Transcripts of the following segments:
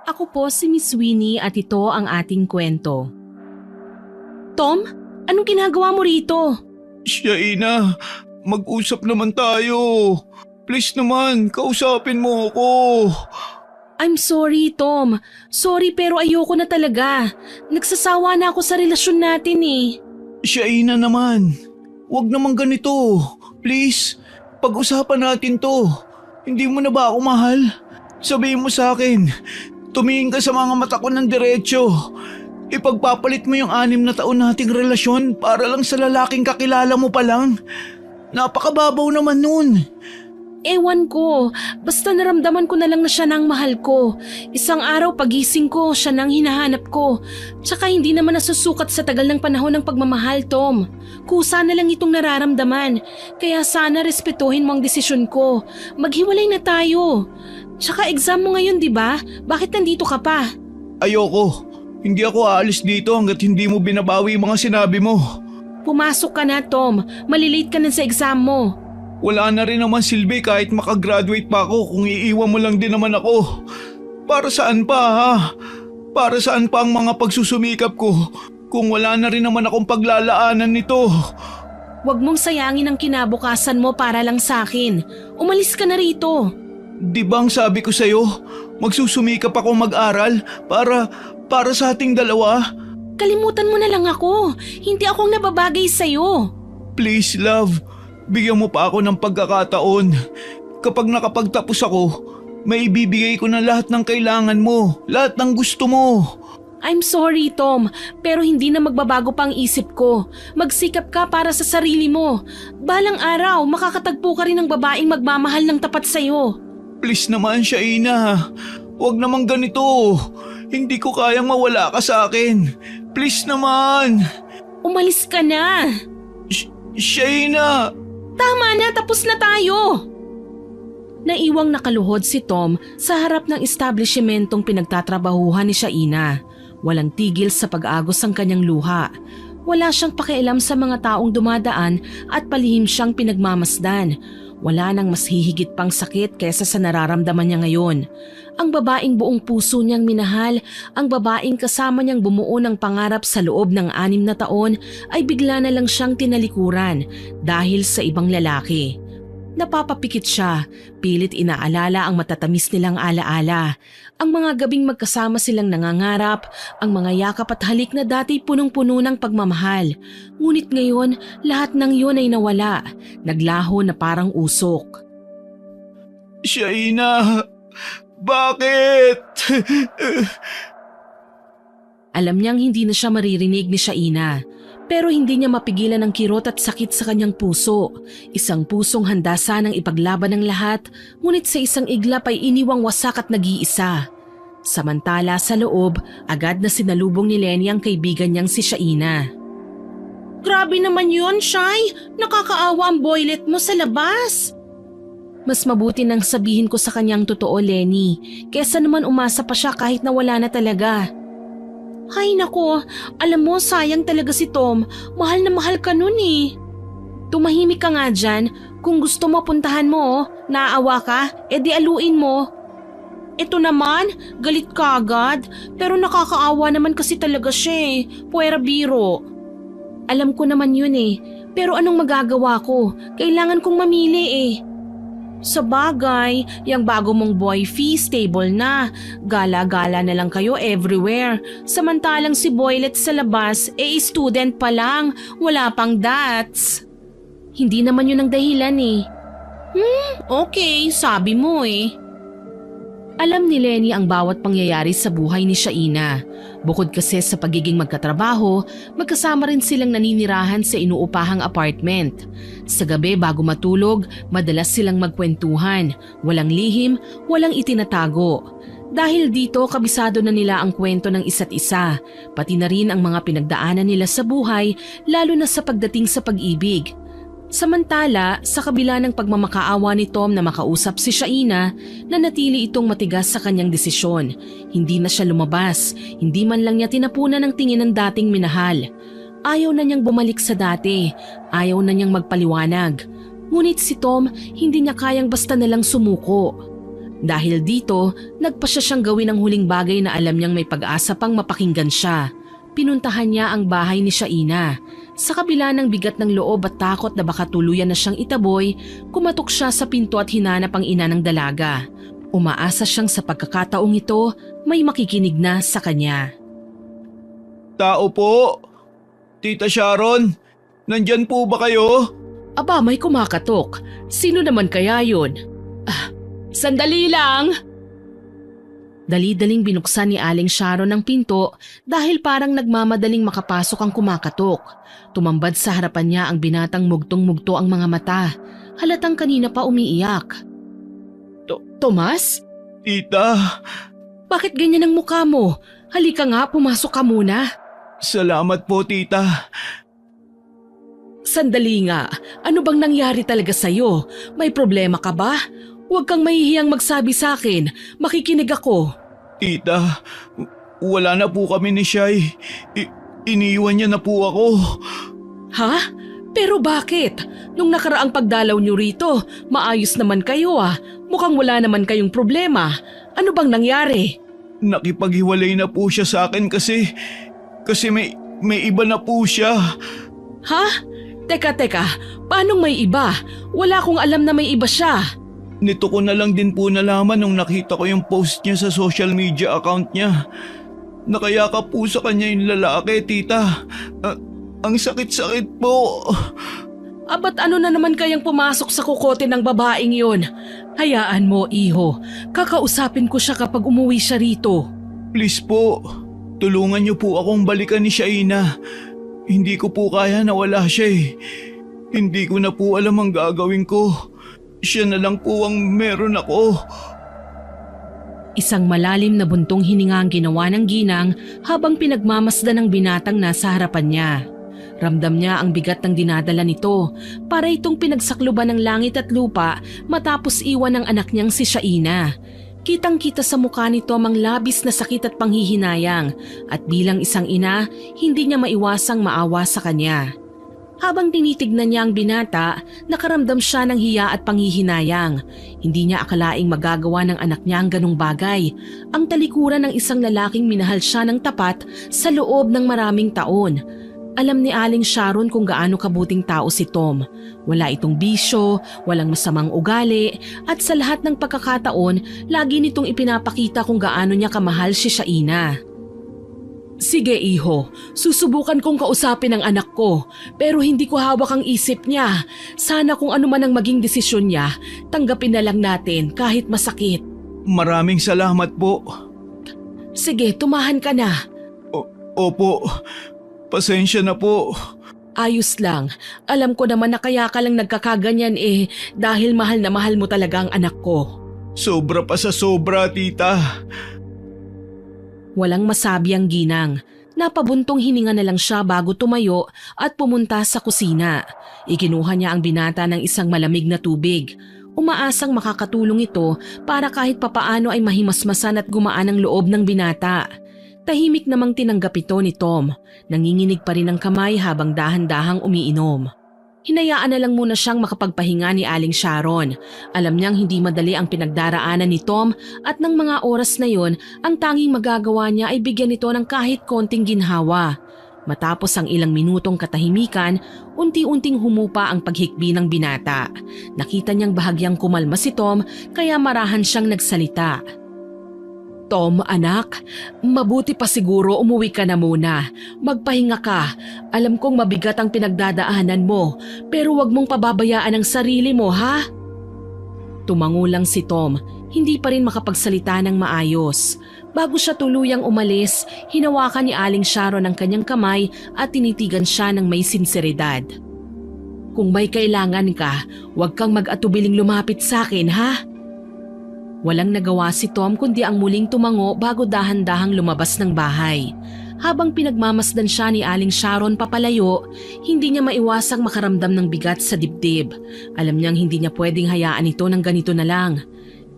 Ako po si Miss Winnie at ito ang ating kwento. Tom, anong ginagawa mo rito? Shaina, mag-usap naman tayo. Please naman, kausapin mo ako. I'm sorry, Tom. Sorry pero ayoko na talaga. Nagsasawa na ako sa relasyon natin eh. Shaina naman, wag naman ganito. Please, pag-usapan natin to. Hindi mo na ba ako mahal? Sabihin mo sa akin, tumingin ka sa mga mata ko ng diretsyo. Ipagpapalit mo yung 6 na taon nating relasyon para lang sa lalaking kakilala mo pa lang. Napakababaw naman nun. Ewan ko, basta naramdaman ko na lang na siya nang mahal ko. Isang araw pagising ko, siya nang hinahanap ko. Tsaka hindi naman nasusukat sa tagal ng panahon ng pagmamahal, Tom. Kusa na lang itong nararamdaman. Kaya sana respetuhin mo ang desisyon ko. Maghiwalay na tayo. Tsaka exam mo ngayon, di ba? Bakit nandito ka pa? Ayoko. Hindi ako aalis dito hanggat hindi mo binabawi yung mga sinabi mo. Pumasok ka na, Tom. Malilate ka na sa exam mo. Wala na rin naman silbi kahit makagraduate pa ako kung iiwan mo lang din naman ako. Para saan pa ha? Para saan pa ang mga pagsusumikap ko kung wala na rin naman akong paglalaanan nito? Huwag mong sayangin ang kinabukasan mo para lang sa akin. Umalis ka na rito. Di bang sabi ko sa'yo, magsusumikap ako mag-aral para sa ating dalawa? Kalimutan mo na lang ako. Hindi akong nababagay sa'yo. Please love, bigyan mo pa ako ng pagkakataon. Kapag nakapagtapos ako, may ibibigay ko na lahat ng kailangan mo, lahat ng gusto mo. I'm sorry, Tom, pero hindi na magbabago pa ang isip ko. Magsikap ka para sa sarili mo. Balang araw, makakatagpo ka rin ng babaeng magmamahal ng tapat sa'yo. Please naman, Shaina. Huwag naman ganito. Hindi ko kayang mawala ka sa akin. Please naman. Umalis ka na. Shaina! Tama na, tapos na tayo. Naiwang nakaluhod si Tom sa harap ng establishmentong pinagtatrabahuhan ni Shaina. Walang tigil sa pag-agos ang kanyang luha. Wala siyang pakialam sa mga taong dumadaan at palihim siyang pinagmamasdan. Wala nang mas hihigit pang sakit kaysa sa nararamdaman niya ngayon. Ang babaeng buong puso niyang minahal, ang babaeng kasama niyang bumuo ng pangarap sa loob ng 6 na taon ay bigla na lang siyang tinalikuran dahil sa ibang lalaki. Napapapikit siya, pilit inaalala ang matatamis nilang alaala. Ang mga gabing magkasama silang nangangarap, ang mga yakap at halik na dati punong-puno ng pagmamahal. Ngunit ngayon, lahat ng yun ay nawala, naglaho na parang usok. Shaina! Bakit? Alam niyang hindi na siya maririnig ni Shaina. Pero hindi niya mapigilan ang kirot at sakit sa kanyang puso. Isang pusong handa sanang ipaglaban ng lahat, ngunit sa isang iglap ay iniwang wasak at nag-iisa. Samantala sa loob, agad na sinalubong ni Lenny ang kaibigan niyang si Shaina. Grabe naman yun, Shay! Nakakaawa ang boylet mo sa labas! Mas mabuti nang sabihin ko sa kanyang totoo, Lenny, kesa naman umasa pa siya kahit nawala na talaga. Hay nako, alam mo sayang talaga si Tom, mahal na mahal ka nun eh. Tumahimik ka nga dyan, kung gusto mo puntahan mo, naaawa ka, edi aluin mo. Ito naman, galit ka agad, pero nakakaawa naman kasi talaga siya eh, puwera biro. Alam ko naman yun eh, pero anong magagawa ko, kailangan kong mamili eh. Sa bagay, yung bago mong boy fee stable na. Gala-gala na lang kayo everywhere. Samantalang si Boylet sa labas, student pa lang. Wala pang dats. Hindi naman yun ang dahilan eh. Okay, sabi mo eh. Alam ni Lenny ang bawat pangyayari sa buhay ni Shaina. Bukod kasi sa pagiging magkatrabaho, magkasama rin silang naninirahan sa inuupahang apartment. Sa gabi bago matulog, madalas silang magkwentuhan. Walang lihim, walang itinatago. Dahil dito, kabisado na nila ang kwento ng isa't isa, pati na rin ang mga pinagdaanan nila sa buhay, lalo na sa pagdating sa pag-ibig. Samantala, sa kabila ng pagmamakaawa ni Tom na makausap si Shaina, nanatili itong matigas sa kanyang desisyon. Hindi na siya lumabas, hindi man lang niya tinapunan ng tingin ng dating minahal. Ayaw na niyang bumalik sa dati, ayaw na niyang magpaliwanag. Ngunit si Tom, hindi niya kayang basta nalang sumuko. Dahil dito, nagpasya siyang gawin ang huling bagay na alam niyang may pag-asa pang mapakinggan siya. Pinuntahan niya ang bahay ni Shaina. Sa kabila ng bigat ng loob at takot na baka tuluyan na siyang itaboy, kumatok siya sa pinto at hinanap ang ina ng dalaga. Umaasa siyang sa pagkakataong ito, may makikinig na sa kanya. Tao po! Tita Sharon, nandyan po ba kayo? Aba, may kumakatok. Sino naman kaya yun? Sandali lang! Dali-daling binuksan ni Aling Sharon ang pinto dahil parang nagmamadaling makapasok ang kumakatok. Tumambad sa harapan niya ang binatang mugtong-mugto ang mga mata. Halatang kanina pa umiiyak. Tomas? Tita! Bakit ganyan ang mukha mo? Halika nga, pumasok ka muna. Salamat po, tita. Sandali nga, ano bang nangyari talaga sa'yo? May problema ka ba? Huwag kang mahihiyang magsabi sa akin. Makikinig ako. Tita, wala na po kami ni Shai. Iniwan niya na po ako. Ha? Pero bakit? Nung nakaraang pagdalaw niyo rito, maayos naman kayo ah. Mukhang wala naman kayong problema. Ano bang nangyari? Nakipaghiwalay na po siya sa akin kasi may iba na po siya. Ha? Teka, paanong may iba? Wala akong alam na may iba siya. Nito ko na lang din po nalaman nung nakita ko yung post niya sa social media account niya. Nakayakap po sa kanya yung lalaki, tita. Ang sakit-sakit po. Ba't ano na naman kayang pumasok sa kukote ng babaeng yun? Hayaan mo, iho. Kakausapin ko siya kapag umuwi siya rito. Please po, tulungan niyo po akong balikan ni Shaina. Hindi ko po kaya na wala siya eh. Hindi ko na po alam ang gagawin ko. Siya na lang po ang meron ako. Isang malalim na buntong hininga ang ginawa ng ginang habang pinagmamasdan ng binatang nasa harapan niya. Ramdam niya ang bigat ng dinadala nito para itong pinagsakluban ng langit at lupa matapos iwan ng anak niyang si Shaina. Kitang-kita sa mukha nito ang labis na sakit at panghihinayang at bilang isang ina, hindi niya maiwasang maawa sa kanya. Habang tinitignan niya ang binata, nakaramdam siya ng hiya at panghihinayang. Hindi niya akalaing magagawa ng anak niya ang ganong bagay. Ang talikuran ng isang lalaking minahal siya ng tapat sa loob ng maraming taon. Alam ni Aling Sharon kung gaano kabuting tao si Tom. Wala itong bisyo, walang masamang ugali, at sa lahat ng pagkakataon, lagi nitong ipinapakita kung gaano niya kamahal si Shaina. Sige iho, susubukan kong kausapin ang anak ko, pero hindi ko hawak ang isip niya. Sana kung ano man ang maging desisyon niya, tanggapin na lang natin kahit masakit. Maraming salamat po. Sige, tumahan ka na. Opo. Pasensya na po. Ayos lang. Alam ko naman na kaya ka lang nagkakaganyan dahil mahal na mahal mo talaga ang anak ko. Sobra pa sa sobra, tita. Walang masabi ang ginang. Napabuntong hininga na lang siya bago tumayo at pumunta sa kusina. Ikinuha niya ang binata ng isang malamig na tubig. Umaasang makakatulong ito para kahit papaano ay mahimasmasan at gumaan ang loob ng binata. Tahimik namang tinanggap ito ni Tom. Nanginginig pa rin ang kamay habang dahan-dahang umiinom. Hinayaan na lang muna siyang makapagpahinga ni Aling Sharon. Alam niyang hindi madali ang pinagdaraanan ni Tom at ng mga oras na yon, ang tanging magagawa niya ay bigyan ito ng kahit konting ginhawa. Matapos ang ilang minutong katahimikan, unti-unting humupa ang paghikbi ng binata. Nakita niyang bahagyang kumalma si Tom kaya marahan siyang nagsalita. Tom, anak, mabuti pa siguro umuwi ka na muna. Magpahinga ka. Alam kong mabigat ang pinagdadaanan mo, pero wag mong pababayaan ang sarili mo, ha? Tumango lang si Tom, hindi pa rin makapagsalita ng maayos. Bago siya tuluyang umalis, hinawakan ni Aling Sharon ang kanyang kamay at tinitigan siya ng may sinseridad. Kung may kailangan ka, wag kang mag-atubiling lumapit sa akin, ha? Walang nagawa si Tom kundi ang muling tumango bago dahan-dahang lumabas ng bahay. Habang pinagmamasdan siya ni Aling Sharon papalayo, hindi niya maiwasang makaramdam ng bigat sa dibdib. Alam niyang hindi niya pwedeng hayaan ito ng ganito na lang.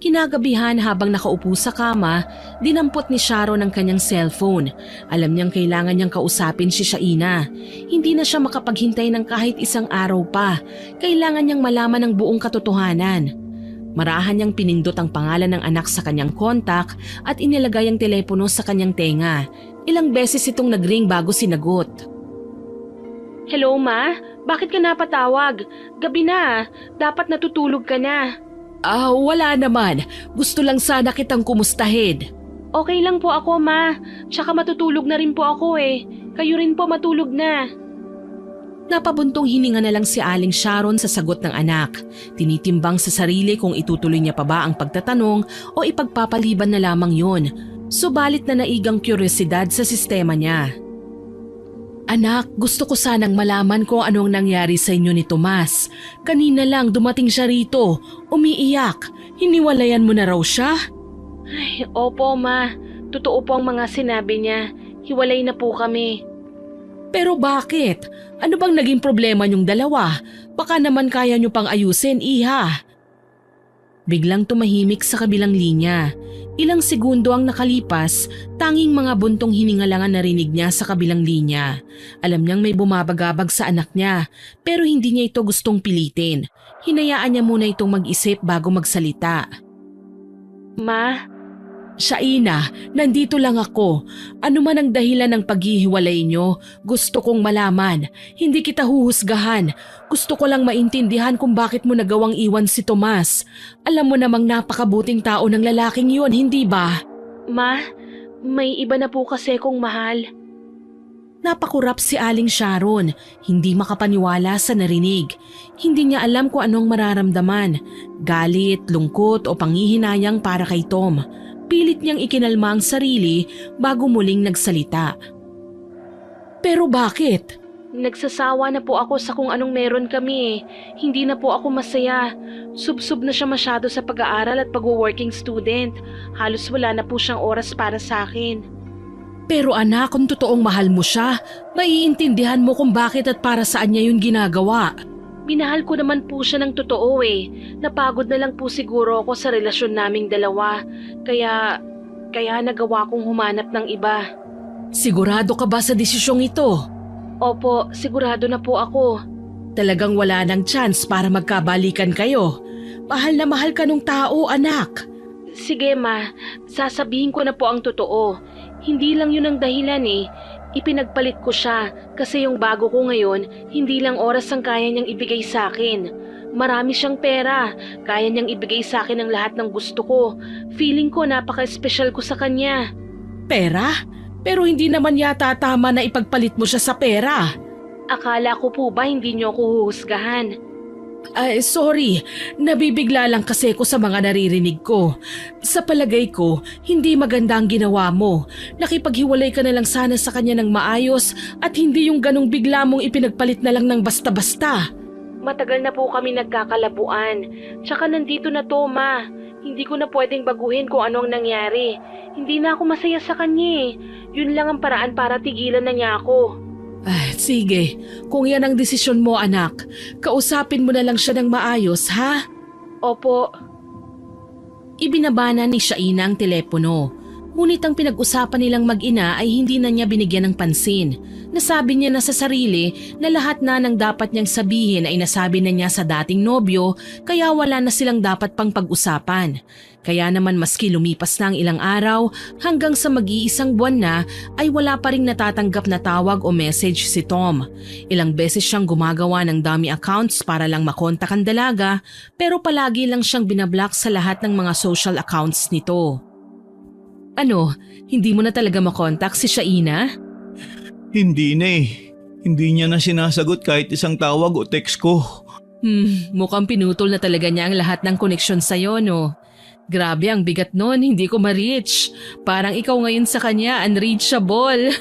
Kinagabihan habang nakaupo sa kama, dinampot ni Sharon ang kanyang cellphone. Alam niyang kailangan niyang kausapin si Shaina. Hindi na siya makapaghintay ng kahit isang araw pa. Kailangan niyang malaman ang buong katotohanan. Marahan niyang pinindot ang pangalan ng anak sa kanyang kontak at inilagay ang telepono sa kanyang tenga. Ilang beses itong nagring bago sinagot. Hello ma, bakit ka napatawag? Gabi na, dapat natutulog ka na. Wala naman. Gusto lang sana kitang kumustahin. Okay lang po ako ma, tsaka matutulog na rin po ako eh. Kayo rin po matulog na. Napabuntong hininga na lang si Aling Sharon sa sagot ng anak. Tinitimbang sa sarili kung itutuloy niya pa ba ang pagtatanong o ipagpapaliban na lamang yon. Subalit na naigang kuryosidad sa sistema niya. Anak, gusto ko sanang malaman kung anong nangyari sa inyo ni Tomas. Kanina lang dumating siya rito, umiiyak. Hiniwalayan mo na raw siya? Ay, opo ma, totoo po ang mga sinabi niya. Hiwalay na po kami. Pero bakit? Ano bang naging problema niyong dalawa? Baka naman kaya niyo pang ayusin, iha. Biglang tumahimik sa kabilang linya. Ilang segundo ang nakalipas, tanging mga buntong hininga lang ang narinig niya sa kabilang linya. Alam niyang may bumabagabag sa anak niya, pero hindi niya ito gustong pilitin. Hinayaan niya muna itong mag-isip bago magsalita. Ma? Shaina, nandito lang ako. Ano man ang dahilan ng paghihiwalay nyo, gusto kong malaman. Hindi kita huhusgahan. Gusto ko lang maintindihan kung bakit mo nagawang iwan si Tomas. Alam mo namang napakabuting tao ng lalaking yun, hindi ba? Ma, may iba na po kasi kong mahal. Napakurap si Aling Sharon, hindi makapaniwala sa narinig. Hindi niya alam kung anong mararamdaman, galit, lungkot o panghihinayang para kay Tom. Pilit niyang ikinalma ang sarili bago muling nagsalita. Pero bakit? Nagsasawa na po ako sa kung anong meron kami. Hindi na po ako masaya. Subsob na siya masyado sa pag-aaral at pag-working student. Halos wala na po siyang oras para sa akin. Pero anak, kung totoong mahal mo siya, maiintindihan mo kung bakit at para saan niya yun ginagawa. Minahal ko naman po siya ng totoo eh. Napagod na lang po siguro ako sa relasyon naming dalawa. Kaya nagawa kong humanap ng iba. Sigurado ka ba sa desisyong ito? Opo, sigurado na po ako. Talagang wala nang chance para magkabalikan kayo. Mahal na mahal ka nung tao, anak. Sige ma, sasabihin ko na po ang totoo. Hindi lang yun ang dahilan eh. Ipinagpalit ko siya kasi yung bago ko ngayon, hindi lang oras ang kaya niyang ibigay sa akin. Marami siyang pera, kaya niyang ibigay sa akin ang lahat ng gusto ko. Feeling ko napaka-espesyal ko sa kanya. Pera? Pero hindi naman yata tama na ipagpalit mo siya sa pera. Akala ko po ba hindi niyo ako huhusgahan? Sorry, nabibigla lang kasi ko sa mga naririnig ko. Sa palagay ko, hindi maganda ang ginawa mo. Nakipaghiwalay ka na lang sana sa kanya ng maayos at hindi yung ganong bigla mong ipinagpalit na lang ng basta-basta. Matagal na po kami nagkakalabuan. Tsaka nandito na to, ma. Hindi ko na pwedeng baguhin kung ano ang nangyari. Hindi na ako masaya sa kanya eh. Yun lang ang paraan para tigilan na niya ako. Sige, kung yan ang desisyon mo anak, kausapin mo na lang siya ng maayos ha? Opo. Ibinabana ni Shaina ang telepono. Ngunit ang pinag-usapan nilang mag-ina ay hindi na niya binigyan ng pansin. Nasabi niya na sa sarili na lahat na ng dapat niyang sabihin ay nasabi na niya sa dating nobyo kaya wala na silang dapat pang pag-usapan. Kaya naman maski lumipas na ang ilang araw hanggang sa mag-iisang buwan na ay wala pa ring natatanggap na tawag o message si Tom. Ilang beses siyang gumagawa ng dummy accounts para lang makontak ang dalaga pero palagi lang siyang binablock sa lahat ng mga social accounts nito. Ano, hindi mo na talaga makontak si Shaina? Hindi na eh. Hindi niya na sinasagot kahit isang tawag o text ko. Mukhang pinutol na talaga niya ang lahat ng koneksyon sa'yo, no? Grabe ang bigat nun, hindi ko ma-reach. Parang ikaw ngayon sa kanya, unreachable.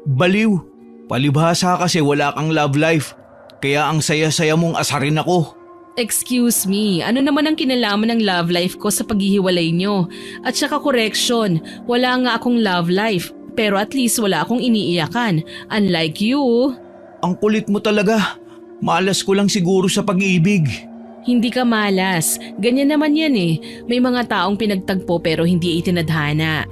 Baliw. Palibhasa kasi wala kang love life. Kaya ang saya-saya mong asarin ako. Excuse me, ano naman ang kinalaman ng love life ko sa paghihiwalay nyo? At saka correction, wala nga akong love life. Pero at least wala akong iniiyakan. Unlike you. Ang kulit mo talaga. Malas ko lang siguro sa pag-ibig. Hindi ka malas. Ganyan naman yan eh. May mga taong pinagtagpo pero hindi itinadhana.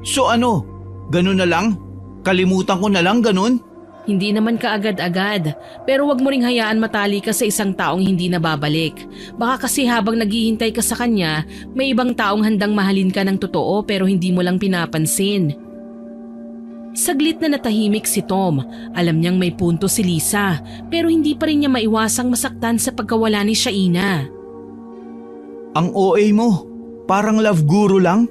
So ano? Ganun na lang? Kalimutan ko na lang ganun? Hindi naman kaagad-agad, pero wag mo ring hayaan matali ka sa isang taong hindi na babalik. Baka kasi habang naghihintay ka sa kanya, may ibang taong handang mahalin ka ng totoo pero hindi mo lang pinapansin. Saglit na natahimik si Tom. Alam niyang may punto si Lisa, pero hindi pa rin niya maiwasang masaktan sa pagkawala ni Shaina. Ang OA mo, parang love guru lang.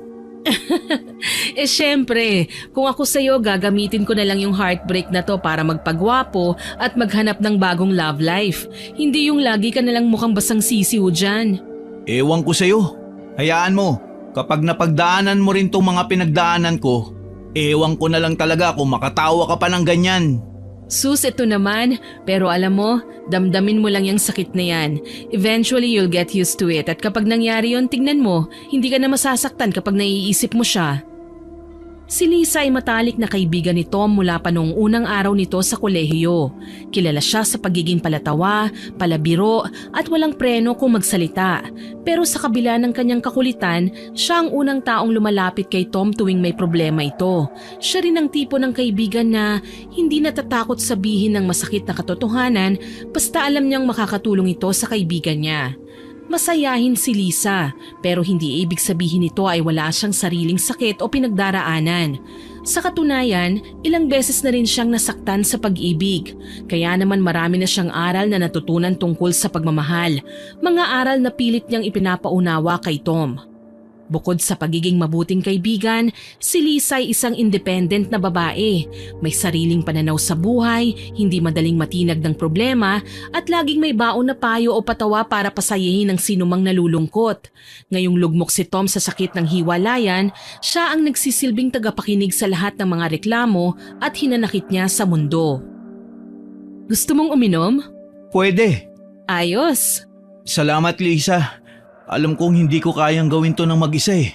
Syempre, kung ako sa'yo gagamitin ko na lang yung heartbreak na to para magpagwapo at maghanap ng bagong love life. Hindi yung lagi ka na lang mukhang basang sisiw dyan. Ewan ko sa'yo. Hayaan mo, kapag napagdaanan mo rin tong mga pinagdaanan ko, ewan ko na lang talaga kung makatawa ka pa ng ganyan. Sus, ito naman. Pero alam mo, damdamin mo lang yung sakit na yan. Eventually, you'll get used to it. At kapag nangyari yun, tingnan mo, hindi ka na masasaktan kapag naiisip mo siya. Si Lisa ay matalik na kaibigan ni Tom mula pa noong unang araw nito sa kolehiyo. Kilala siya sa pagiging palatawa, palabiro at walang preno kung magsalita. Pero sa kabila ng kanyang kakulitan, siya ang unang taong lumalapit kay Tom tuwing may problema ito. Siya rin ang tipo ng kaibigan na hindi natatakot sabihin ng masakit na katotohanan basta alam niyang makakatulong ito sa kaibigan niya. Masayahin si Lisa, pero hindi ibig sabihin nito ay wala siyang sariling sakit o pinagdaraanan. Sa katunayan, ilang beses na rin siyang nasaktan sa pag-ibig. Kaya naman marami na siyang aral na natutunan tungkol sa pagmamahal. Mga aral na pilit niyang ipinapaunawa kay Tom. Bukod sa pagiging mabuting kaibigan, si Lisa ay isang independent na babae. May sariling pananaw sa buhay, hindi madaling matinag ng problema, at laging may baon na payo o patawa para pasayahin ang sinumang nalulungkot. Ngayong lugmok si Tom sa sakit ng hiwalayan, siya ang nagsisilbing tagapakinig sa lahat ng mga reklamo at hinanakit niya sa mundo. Gusto mong uminom? Pwede. Ayos! Salamat, Lisa. Alam kong hindi ko kayang gawin to ng mag-isa eh.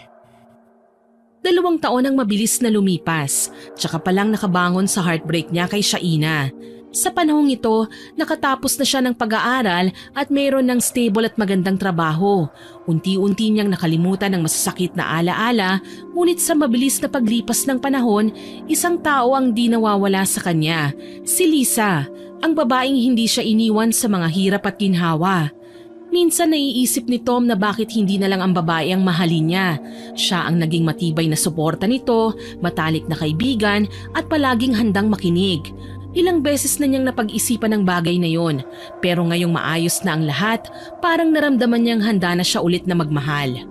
2 taon ang mabilis na lumipas, tsaka palang nakabangon sa heartbreak niya kay Shaina. Sa panahong ito, nakatapos na siya ng pag-aaral at mayroon ng stable at magandang trabaho. Unti-unti niyang nakalimutan ang masasakit na alaala, ngunit sa mabilis na paglipas ng panahon, isang tao ang di nawawala sa kanya, si Lisa, ang babaeng hindi siya iniwan sa mga hirap at ginhawa. Minsan naiisip ni Tom na bakit hindi na lang ang babae ang mahalin niya. Siya ang naging matibay na suporta nito, matalik na kaibigan at palaging handang makinig. Ilang beses na niyang napag-isipan ang bagay na yon, pero ngayong maayos na ang lahat, parang naramdaman niyang handa na siya ulit na magmahal.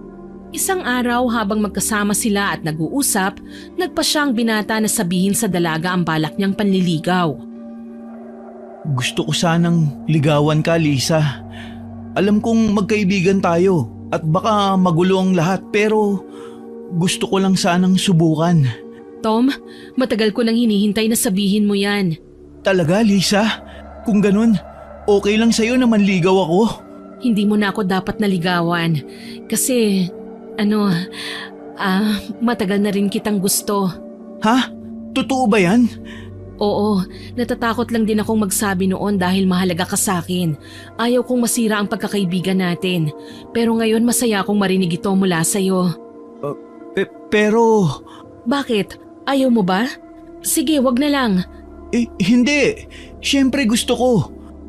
Isang araw habang magkasama sila at nag-uusap, nagpa siyang binata na sabihin sa dalaga ang balak niyang panliligaw. Gusto ko sanang ligawan ka, Lisa. Alam kong magkaibigan tayo at baka magulo ang lahat pero gusto ko lang sanang subukan. Tom, matagal ko nang hinihintay na sabihin mo yan. Talaga, Lisa? Kung ganun, okay lang sa'yo na manligaw ako? Hindi mo na ako dapat naligawan. Kasi, matagal na rin kitang gusto. Ha? Totoo ba yan? Oo, natatakot lang din akong magsabi noon dahil mahalaga ka sa akin. Ayaw kong masira ang pagkakaibigan natin. Pero ngayon masaya akong marinig ito mula sa'yo. Pero... Bakit? Ayaw mo ba? Sige, wag na lang. Hindi. Siyempre gusto ko.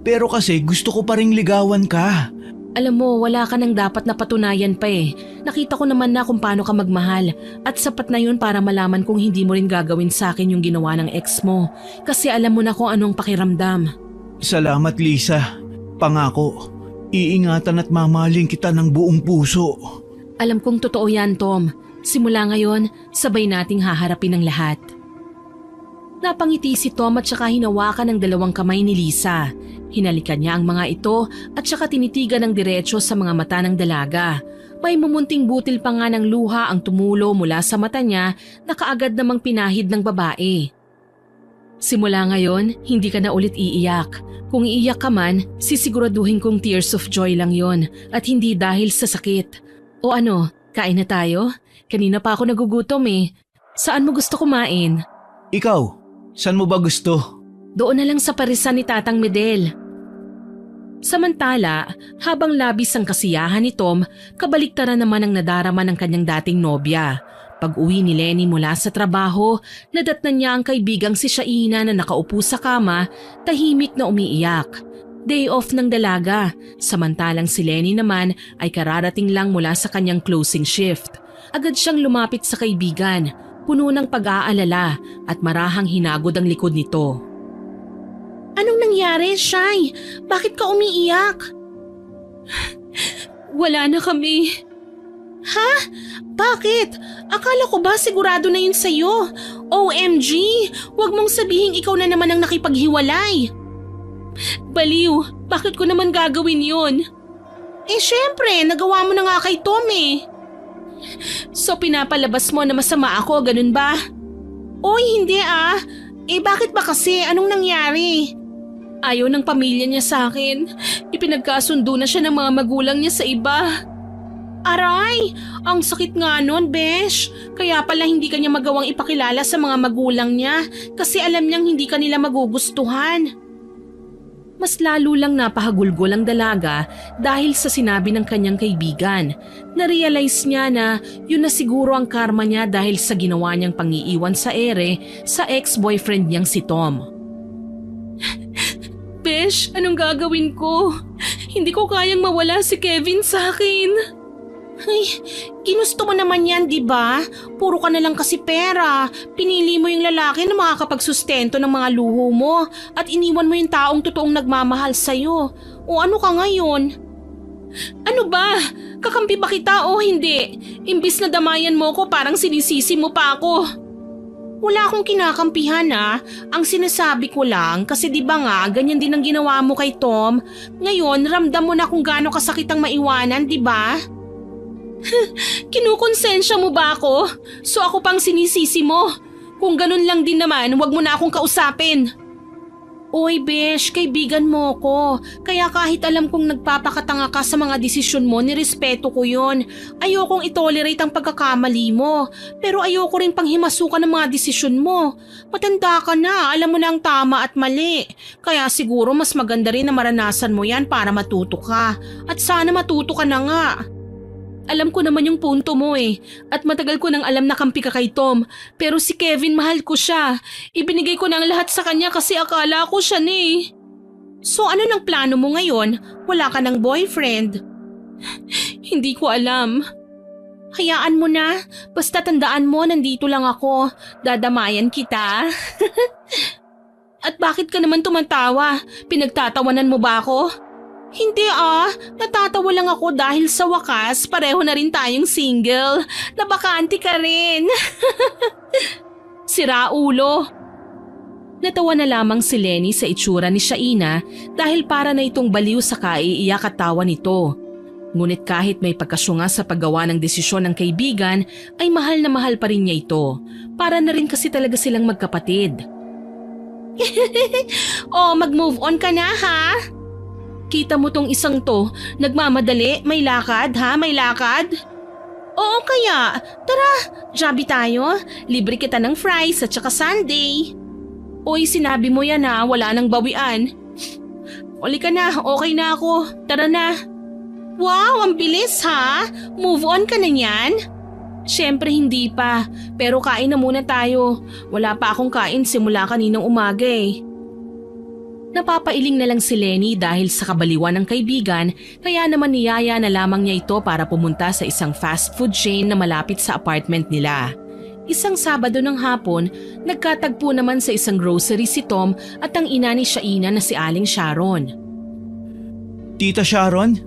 Pero kasi gusto ko pa ring ligawan ka. Alam mo, wala ka nang dapat na patunayan pa eh. Nakita ko naman na kung paano ka magmahal. At sapat na yun para malaman kung hindi mo rin gagawin sa akin yung ginawa ng ex mo. Kasi alam mo na kung anong pakiramdam. Salamat, Lisa. Pangako, iingatan at mamahalin kita ng buong puso. Alam kong totoo yan, Tom. Simula ngayon, sabay nating haharapin ang lahat. Napangiti si Tom at saka hinawakan ng 2 kamay ni Lisa. Hinalikan niya ang mga ito at saka tinitigan ng diretso sa mga mata ng dalaga. May mumunting butil pa nga ng luha ang tumulo mula sa mata niya na kaagad namang pinahid ng babae. Simula ngayon, hindi ka na ulit iiyak. Kung iiyak ka man, sisiguraduhin kong tears of joy lang yon at hindi dahil sa sakit. O ano, kain na tayo? Kanina pa ako nagugutom eh. Saan mo gusto kumain? Ikaw, saan mo ba gusto? Doon na lang sa parisan ni Tatang Medel. Samantala, habang labis ang kasiyahan ni Tom, kabaliktaran naman ang nadarama ng kanyang dating nobya. Pag-uwi ni Lenny mula sa trabaho, nadatnan niya ang kaibigang si Shaina na nakaupo sa kama, tahimik na umiiyak. Day off ng dalaga, samantalang si Lenny naman ay kararating lang mula sa kanyang closing shift. Agad siyang lumapit sa kaibigan, puno ng pag-aalala at marahang hinagod ang likod nito. Anong nangyari, Shai? Bakit ka umiiyak? Wala na kami. Ha? Bakit? Akala ko ba sigurado na yun sa'yo? OMG! Huwag mong sabihin ikaw na naman ang nakipaghiwalay. Baliw, bakit ko naman gagawin yun? Syempre, nagawa mo na nga kay Tom eh. So pinapalabas mo na masama ako, ganun ba? Oy, hindi ah. Bakit ba kasi? Anong nangyari? Ayaw ng pamilya niya sa akin. Ipinagkasundo na siya ng mga magulang niya sa iba. Aray! Ang sakit nga nun, Besh. Kaya pala hindi kanya magawang ipakilala sa mga magulang niya kasi alam niyang hindi kanila magugustuhan. Mas lalo lang napahagulgol ang dalaga dahil sa sinabi ng kanyang kaibigan. Narealize niya na yun na siguro ang karma niya dahil sa ginawa niyang pangiiwan sa ere sa ex-boyfriend niyang si Tom. Besh, anong gagawin ko? Hindi ko kayang mawala si Kevin sa akin. Ay, ginusto mo naman yan, di ba? Puro ka na lang kasi pera. Pinili mo yung lalaki na makakapagsustento ng mga luho mo at iniwan mo yung taong totoong nagmamahal sa'yo. O ano ka ngayon? Ano ba? Kakampi ba kita o hindi? Imbis na damayan mo ko, parang sinisisi mo pa ako. Wala akong kinakampihan ah. Ang sinasabi ko lang kasi di ba nga ganyan din ang ginawa mo kay Tom. Ngayon ramdam mo na kung gaano kasakit ang maiwanan, di ba? Kinukonsensya mo ba ako? So ako pang sinisisi mo? Kung ganun lang din naman, wag mo na akong kausapin. Oy Besh, kaibigan mo ko. Kaya kahit alam kong nagpapakatanga ka sa mga desisyon mo, nirespeto ko yon. Ayokong itolerate ang pagkakamali mo. Pero ayoko rin panghimasukan ng mga desisyon mo. Matanda ka na, alam mo na ang tama at mali. Kaya siguro mas maganda rin na maranasan mo yan para matuto ka. At sana matuto ka na nga. Alam ko naman yung punto mo eh. At matagal ko nang alam na kampi ka kay Tom. Pero si Kevin mahal ko siya. Ibinigay ko na ang lahat sa kanya kasi akala ko siya ni. So ano nang plano mo ngayon? Wala ka ng boyfriend? Hindi ko alam. Hayaan mo na. Basta tandaan mo nandito lang ako. Dadamayan kita. At bakit ka naman tumatawa? Pinagtatawanan mo ba ako? Hindi ah, natatawa lang ako dahil sa wakas pareho na rin tayong single. Nabakante ka rin. Sira ulo. Natawa na lamang si Lenny sa itsura ni Shaina dahil para na itong baliw sa kaiiyak at tawa nito. Ngunit kahit may pagkasyunga sa paggawa ng desisyon ng kaibigan ay mahal na mahal pa rin niya ito. Para na rin kasi talaga silang magkapatid. Oh, mag-move on ka na ha? Kita mo tong isang to, nagmamadali, may lakad ha, may lakad? Oo kaya, tara, Joby tayo, libre kita ng fries at saka sundae. Oy, sinabi mo yan ha, wala nang bawian. Uli ka na, okay na ako, tara na. Wow, ang bilis ha, move on ka na yan? Siyempre hindi pa, pero kain na muna tayo, wala pa akong kain simula kaninang umaga eh. Napapailing na lang si Lenny dahil sa kabaliwan ng kaibigan kaya naman niyaya na lamang niya ito para pumunta sa isang fast food chain na malapit sa apartment nila. Isang Sabado ng hapon, nagkatagpo naman sa isang grocery si Tom at ang ina ni Shaina na si Aling Sharon. Tita Sharon?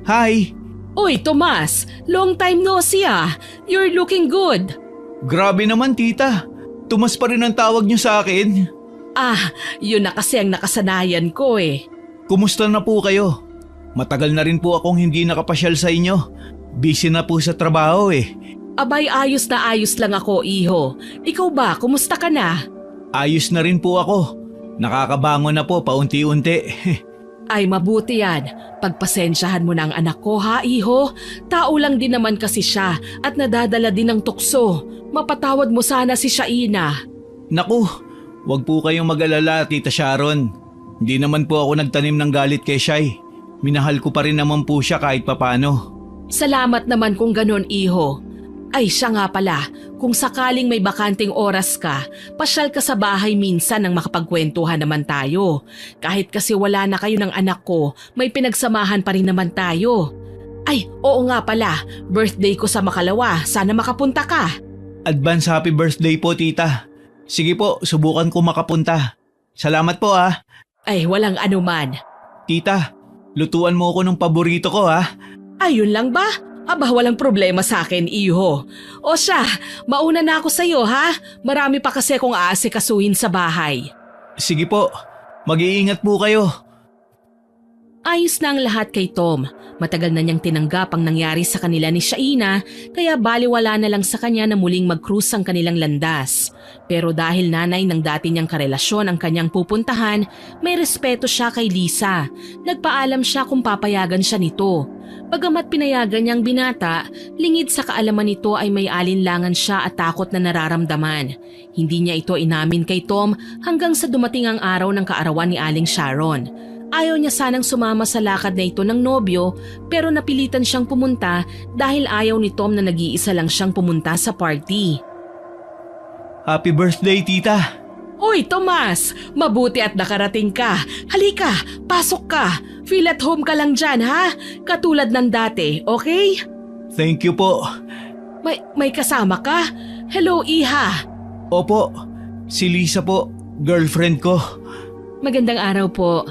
Hi! Uy Tomas, long time no see ah. You're looking good. Grabe naman tita. Tumas pa rin ang tawag niyo sa akin. Ah, yun na kasi ang nakasanayan ko eh. Kumusta na po kayo? Matagal na rin po akong hindi nakapasyal sa inyo. Busy na po sa trabaho eh. Abay ayos na ayos lang ako, iho. Ikaw ba, kumusta ka na? Ayos na rin po ako. Nakakabangon na po paunti-unti. Ay mabuti yan. Pagpasensyahan mo na ang anak ko ha, iho. Tao lang din naman kasi siya at nadadala din ng tukso. Mapatawad mo sana si Shaina. Naku! Huwag po kayong mag-alala, Tita Sharon. Hindi naman po ako nagtanim ng galit kay Shai. Minahal ko pa rin naman po siya kahit papano. Salamat naman kung ganon, iho. Ay, siya nga pala, kung sakaling may bakanting oras ka, pasyal ka sa bahay minsan nang makapagkwentuhan naman tayo. Kahit kasi wala na kayo ng anak ko, may pinagsamahan pa rin naman tayo. Ay, oo nga pala, birthday ko sa Makalawa, sana makapunta ka. Advance happy birthday po, tita. Sige po, subukan ko makapunta. Salamat po ah. Ay, walang anuman. Tita, lutuan mo ako ng paborito ko ah. Ayun lang ba? Aba, walang problema sa akin, iho. O siya, mauna na ako sa'yo ha? Marami pa kasi akong aasikasuhin sa bahay. Sige po, mag-iingat po kayo. Ayos na ang lahat kay Tom. Matagal na niyang tinanggap ang nangyari sa kanila ni Shaina, kaya baliwala na lang sa kanya na muling mag-cruise ang kanilang landas. Pero dahil nanay ng dati niyang karelasyon ang kanyang pupuntahan, may respeto siya kay Lisa. Nagpaalam siya kung papayagan siya nito. Bagamat pinayagan niyang binata, lingid sa kaalaman nito ay may alinlangan siya at takot na nararamdaman. Hindi niya ito inamin kay Tom hanggang sa dumating ang araw ng kaarawan ni Aling Sharon. Ayaw niya sanang sumama sa lakad na ito ng nobyo pero napilitan siyang pumunta dahil ayaw ni Tom na nag-iisa lang siyang pumunta sa party. Happy birthday, tita. Uy, Tomas! Mabuti at nakarating ka. Halika, pasok ka. Feel at home ka lang dyan, ha? Katulad ng dati, okay? Thank you po. May kasama ka? Hello, Iha. Opo, si Lisa po, girlfriend ko. Magandang araw po.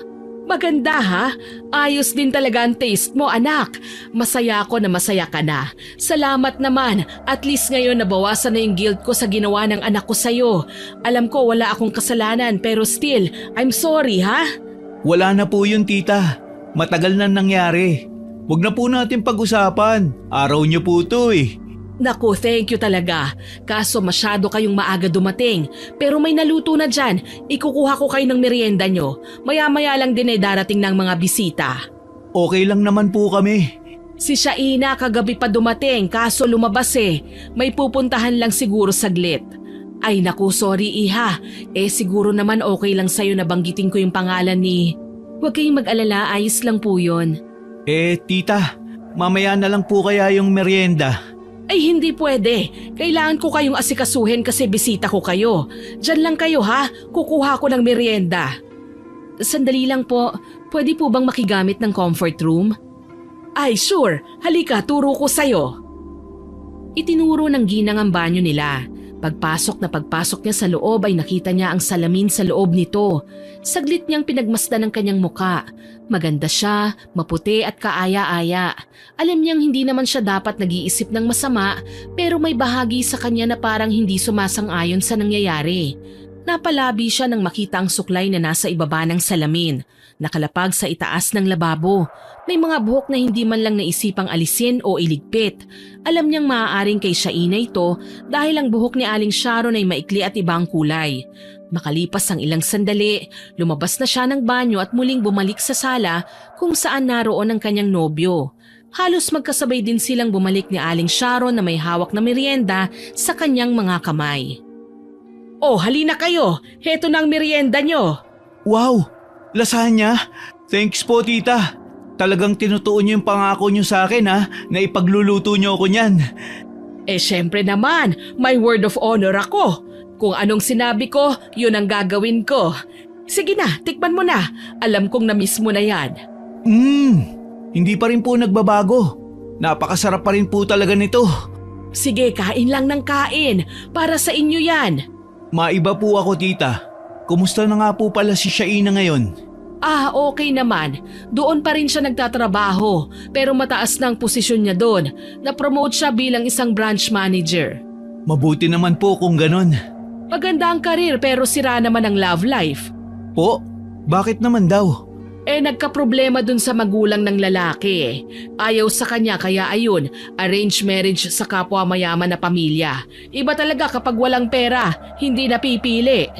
Maganda ha? Ayos din talaga ang taste mo, anak. Masaya ako na masaya ka na. Salamat naman. At least ngayon nabawasan na yung guilt ko sa ginawa ng anak ko sa'yo. Alam ko wala akong kasalanan pero still, I'm sorry ha? Wala na po yun, tita. Matagal na nangyari. Huwag na po natin pag-usapan. Araw niyo po to eh. Naku, thank you talaga. Kaso masyado kayong maaga dumating. Pero may naluto na dyan. Ikukuha ko kayo ng merienda nyo. Maya-maya lang din darating ng mga bisita. Okay lang naman po kami. Si Shaina kagabi pa dumating kaso lumabas eh. May pupuntahan lang siguro saglit. Ay naku, sorry Iha. Siguro naman okay lang sa'yo na banggitin ko yung pangalan ni... Huwag kayong mag-alala, ayos lang po yun. Tita, mamaya na lang po kaya yung merienda. Ay hindi pwede. Kailangan ko kayong asikasuhin kasi bisita ko kayo. Diyan lang kayo ha. Kukuha ko ng merienda. Sandali lang po. Pwede po bang makigamit ng comfort room? Ay sure. Halika, turo ko sa'yo. Itinuro ng ginang ang banyo nila. Pagpasok niya sa loob ay nakita niya ang salamin sa loob nito. Saglit niyang pinagmasdan ang kanyang muka. Maganda siya, maputi at kaaya-aya. Alam niyang hindi naman siya dapat nag-iisip ng masama pero may bahagi sa kanya na parang hindi sumasang-ayon sa nangyayari. Napalabi siya nang makita ang suklay na nasa ibaba ng salamin. Nakalapag sa itaas ng lababo. May mga buhok na hindi man lang naisipang alisin o iligpit. Alam niyang maaaring kay Shaina ito dahil ang buhok ni Aling Sharon ay maikli at ibang kulay. Makalipas ang ilang sandali, lumabas na siya ng banyo at muling bumalik sa sala kung saan naroon ang kanyang nobyo. Halos magkasabay din silang bumalik ni Aling Sharon na may hawak na merienda sa kanyang mga kamay. Oh, halina kayo! Heto na ang merienda nyo! Wow! Lasagna? Thanks po, tita. Talagang tinutuon niyo yung pangako niyo sa akin ha, na ipagluluto niyo ako niyan. Syempre naman, may word of honor ako. Kung anong sinabi ko, yun ang gagawin ko. Sige na, tikman mo na. Alam kong na-miss mo na yan. Hindi pa rin po nagbabago. Napakasarap pa rin po talaga nito. Sige, kain lang ng kain. Para sa inyo yan. Maiba po ako, tita. Kumusta na nga po pala si Shaina ngayon? Okay naman. Doon pa rin siya nagtatrabaho. Pero mataas na ang posisyon niya doon. Na-promote siya bilang isang branch manager. Mabuti naman po kung ganon. Maganda ang karir pero sira naman ang love life. Po? Bakit naman daw? Nagkaproblema dun sa magulang ng lalaki. Ayaw sa kanya kaya ayun, arranged marriage sa kapwa mayaman na pamilya. Iba talaga kapag walang pera, hindi napipili.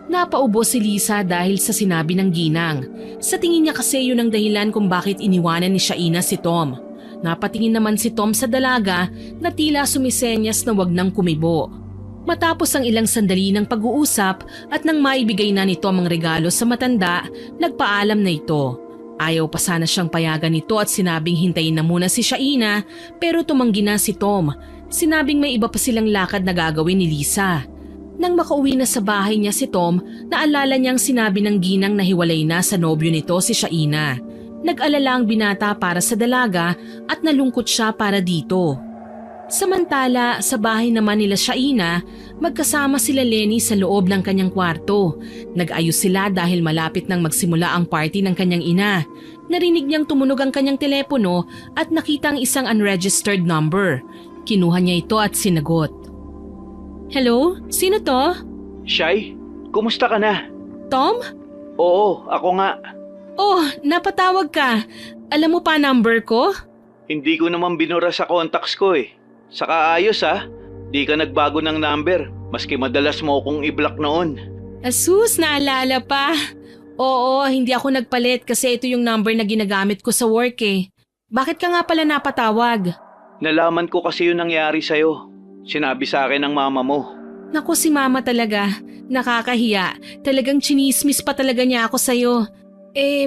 Napaubo si Lisa dahil sa sinabi ng ginang. Sa tingin niya kasi yun ang dahilan kung bakit iniwanan ni Shaina si Tom. Napatingin naman si Tom sa dalaga na tila sumisenyas na wag nang kumibo. Matapos ang ilang sandali ng pag-uusap at nang maibigay na ni Tom ang regalo sa matanda, nagpaalam na ito. Ayaw pa sana siyang payagan nito at sinabing hintayin na muna si Shaina pero tumanggi na si Tom. Sinabing may iba pa silang lakad na gagawin ni Lisa. Nang makauwi na sa bahay niya si Tom, naalala niyang sinabi ng ginang na hiwalay na sa nobyo nito si Shaina. Nag-alala ang binata para sa dalaga at nalungkot siya para dito. Samantala, sa bahay naman nila Shaina, magkasama sila Lenny sa loob ng kanyang kwarto. Nag-ayos sila dahil malapit nang magsimula ang party ng kanyang ina. Narinig niyang tumunog ang kanyang telepono at nakita ang isang unregistered number. Kinuha niya ito at sinagot. Hello? Sino to? Shy, kumusta ka na? Tom? Oo, ako nga. Oh, napatawag ka. Alam mo pa number ko? Hindi ko naman binura sa contacts ko eh. Saka ayos di ka nagbago ng number, maski madalas mo akong i-block noon. Asus, naalala pa. Oo, hindi ako nagpalit kasi ito yung number na ginagamit ko sa work eh. Bakit ka nga pala napatawag? Nalaman ko kasi yung nangyari sa'yo. Sinabi sa akin ng mama mo. Naku, si mama talaga. Nakakahiya. Talagang chinismis pa talaga niya ako sa'yo.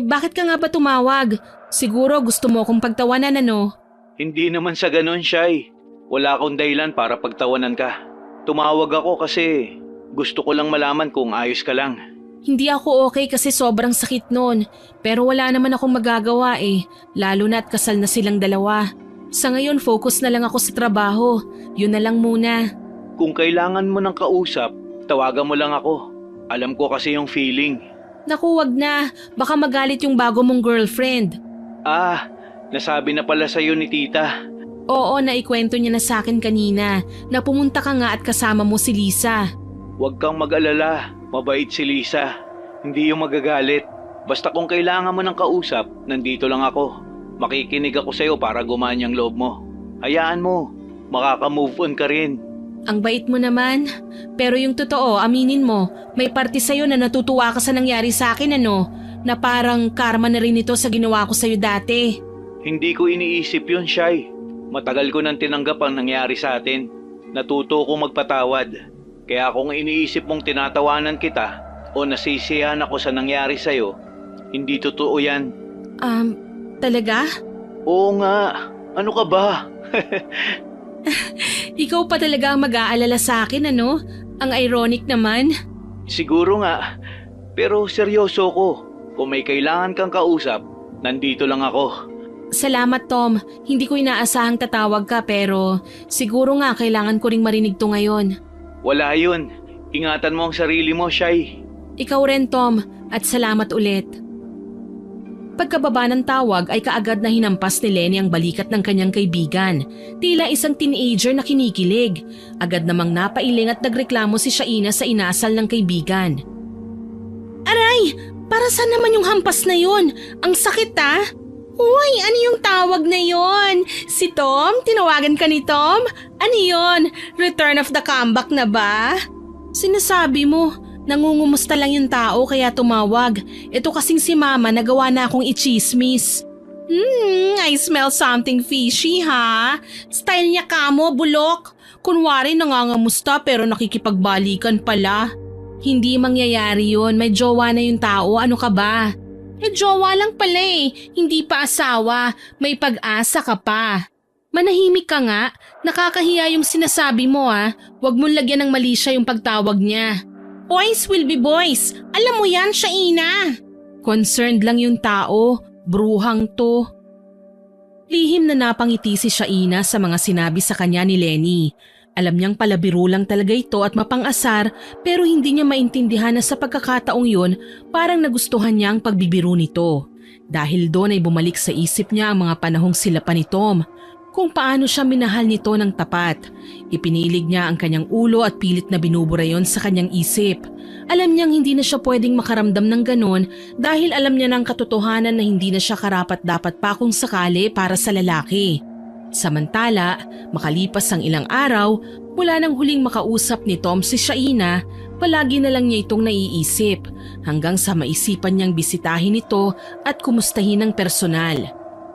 Bakit ka nga ba tumawag? Siguro gusto mo akong pagtawanan ano? Hindi naman sa ganun, Shy. Wala akong dahilan para pagtawanan ka. Tumawag ako kasi gusto ko lang malaman kung ayos ka lang. Hindi ako okay kasi sobrang sakit noon. Pero wala naman akong magagawa eh. Lalo na at kasal na silang dalawa. Sa ngayon, focus na lang ako sa trabaho. Yun na lang muna. Kung kailangan mo ng kausap, tawagan mo lang ako. Alam ko kasi yung feeling. Naku, wag na. Baka magalit yung bago mong girlfriend. Nasabi na pala sa'yo ni tita. Oo, naikwento niya na sa akin kanina na pumunta ka nga at kasama mo si Lisa. Huwag kang mag-alala. Mabait si Lisa. Hindi yung magagalit. Basta kung kailangan mo ng kausap, nandito lang ako. Makikinig ako sa'yo para gumana ang loob mo. Hayaan mo. Makaka-move on ka rin. Ang bait mo naman. Pero yung totoo, aminin mo, may parte sa'yo na natutuwa ka sa nangyari sa akin ano? Na parang karma na rin ito sa ginawa ko sa'yo dati. Hindi ko iniisip yun, Shy. Matagal ko nang tinanggap ang nangyari sa atin. Natuto ko magpatawad. Kaya kung iniisip mong tinatawanan kita o nasisiyahan ako sa nangyari sa'yo, hindi totoo yan. Talaga? Oo nga. Ano ka ba? Ikaw pa talaga ang mag-aalala sa akin ano? Ang ironic naman. Siguro nga. Pero seryoso ko. Kung may kailangan kang kausap, nandito lang ako. Salamat Tom, hindi ko inaasahang tatawag ka pero siguro nga kailangan ko ring marinig to ngayon. Wala yun. Ingatan mo ang sarili mo, Shy. Ikaw rin Tom at salamat ulit. Pagkababa ng tawag ay kaagad na hinampas ni Lenny ang balikat ng kanyang kaibigan. Tila isang teenager na kinikilig. Agad namang napailing at nagreklamo si Shaina sa inasal ng kaibigan. Aray! Para saan naman yung hampas na yun? Ang sakit Uy, ano yung tawag na yon? Si Tom? Tinawagan ka ni Tom? Ano yon? Return of the comeback na ba? Sinasabi mo, nangungumusta lang yung tao kaya tumawag. Ito kasing si Mama nagawa na akong ichismis. I smell something fishy ha? Style niya kamo, bulok. Kunwari nangangamusta pero nakikipagbalikan pala. Hindi mangyayari yun, may jowa na yung tao, ano ka ba? Jowa lang pala hindi pa asawa, may pag-asa ka pa. Manahimik ka nga, nakakahiya yung sinasabi mo Huwag mong lagyan ng mali siya yung pagtawag niya. Boys will be boys, alam mo yan, Shaina. Concerned lang yung tao, bruhang to. Lihim na napangiti si Shaina sa mga sinabi sa kanya ni Lenny. Alam niyang palabiro lang talaga ito at mapang-asar pero hindi niya maintindihan na sa pagkakataong yun parang nagustuhan niya ang pagbibiro nito. Dahil doon ay bumalik sa isip niya ang mga panahong sila pa ni Tom, kung paano siya minahal nito ng tapat. Ipinilig niya ang kanyang ulo at pilit na binubura yon sa kanyang isip. Alam niyang hindi na siya pwedeng makaramdam ng ganon dahil alam niya ng katotohanan na hindi na siya karapat-dapat pa kung sakali para sa lalaki. Samantala, makalipas ang ilang araw, mula nang huling makausap ni Tom si Shaina, palagi na lang niya itong naiisip hanggang sa maisipan niyang bisitahin ito at kumustahin ng personal.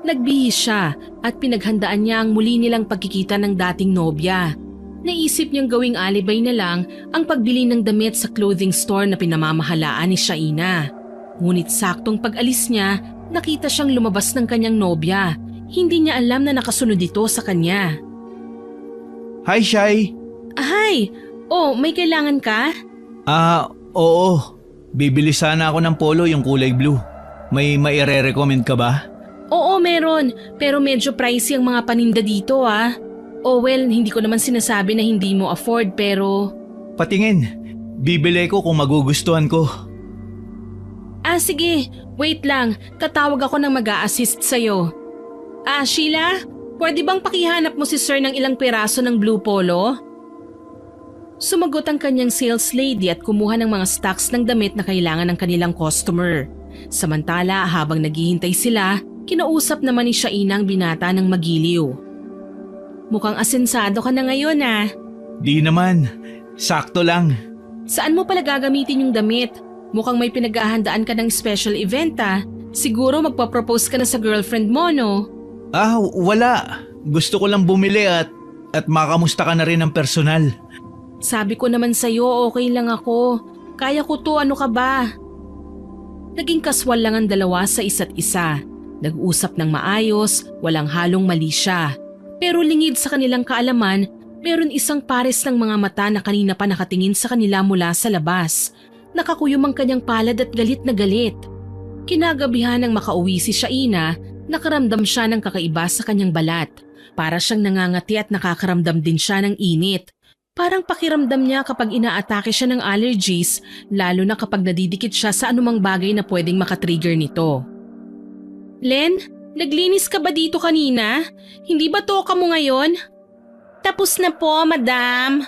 Nagbihis siya at pinaghandaan niya ang muli nilang pagkikita ng dating nobya. Naisip niyang gawing alibay na lang ang pagbili ng damit sa clothing store na pinamamahalaan ni Shaina. Ngunit saktong pag-alis niya, nakita siyang lumabas ng kanyang nobya. Hindi niya alam na nakasunod ito sa kanya. Hi, Shai. Ahay! Oh, may kailangan ka? Oo. Bibili sana ako ng polo yung kulay blue. May maire-recommend ka ba? Oo, meron. Pero medyo pricey ang mga paninda dito Oh well, hindi ko naman sinasabi na hindi mo afford pero… Patingin. Bibili ko kung magugustuhan ko. Sige. Wait lang. Tatawag ako ng mag-a-assist sa'yo. Sheila? Pwede bang pakihanap mo si sir ng ilang piraso ng blue polo? Sumagot ang kanyang sales lady at kumuha ng mga stocks ng damit na kailangan ng kanilang customer. Samantala, habang naghihintay sila, kinausap naman ni Shaina ang binata ng magiliw. Mukhang asensado ka na ngayon Di naman. Sakto lang. Saan mo pala gagamitin yung damit? Mukhang may pinaghahandaan ka ng special event Siguro magpa-propose ka na sa girlfriend mo, no? Wala. Gusto ko lang bumili at makamusta ka na rin ng personal. Sabi ko naman sa'yo, okay lang ako. Kaya ko to, ano ka ba? Naging kaswal lang ang dalawa sa isa't isa. Nag-usap ng maayos, walang halong mali siya. Pero lingid sa kanilang kaalaman, meron isang pares ng mga mata na kanina pa nakatingin sa kanila mula sa labas. Nakakuyom ang kanyang palad at galit na galit. Kinagabihan nang makauwi si Shaina, nakaramdam siya ng kakaiba sa kanyang balat. Para siyang nangangati at nakakaramdam din siya ng init. Parang pakiramdam niya kapag inaatake siya ng allergies, lalo na kapag nadidikit siya sa anumang bagay na pwedeng makatrigger nito. Len, naglinis ka ba dito kanina? Hindi ba toka mo ngayon? Tapos na po, madam.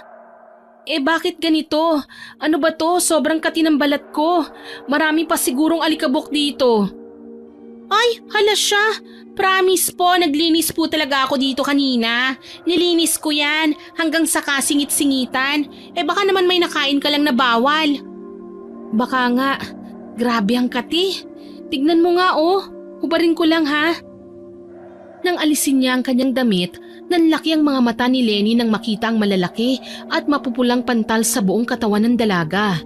Bakit ganito? Ano ba to? Sobrang kati ng balat ko. Marami pa sigurong alikabok dito. Ay, hala siya. Promise po, naglinis po talaga ako dito kanina. Nilinis ko yan hanggang sa kasingit-singitan. Baka naman may nakain ka lang na bawal. Baka nga. Grabe ang kati. Tignan mo nga Hubarin ko lang Nang alisin niya ang kanyang damit, nanlaki ang mga mata ni Lenny nang makita ang malalaki at mapupulang pantal sa buong katawan ng dalaga.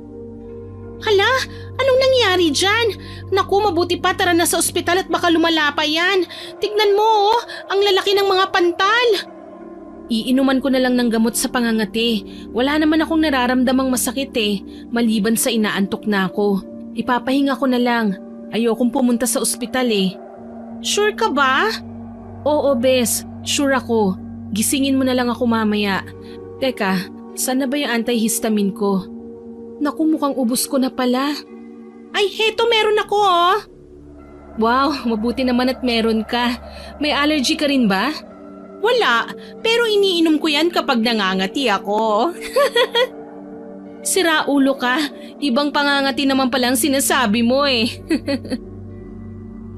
Hala, anong nangyari dyan? Naku, mabuti pa, tara na sa ospital at baka lumala pa yan. Tignan mo ang lalaki ng mga pantal. Iinuman ko na lang ng gamot sa pangangati. Wala naman akong nararamdamang masakit maliban sa inaantok na ako. Ipapahinga ko na lang. Ayokong pumunta sa ospital Sure ka ba? Oo, bes. Sure ako. Gisingin mo na lang ako mamaya. Teka, saan na ba yung antihistamine ko? Naku, mukhang ubos ko na pala. Ay, heto meron ako Wow, mabuti naman at meron ka. May allergy ka rin ba? Wala, pero iniinom ko yan kapag nangangati ako. Sira ulo ka. Ibang pangangati naman palang sinasabi mo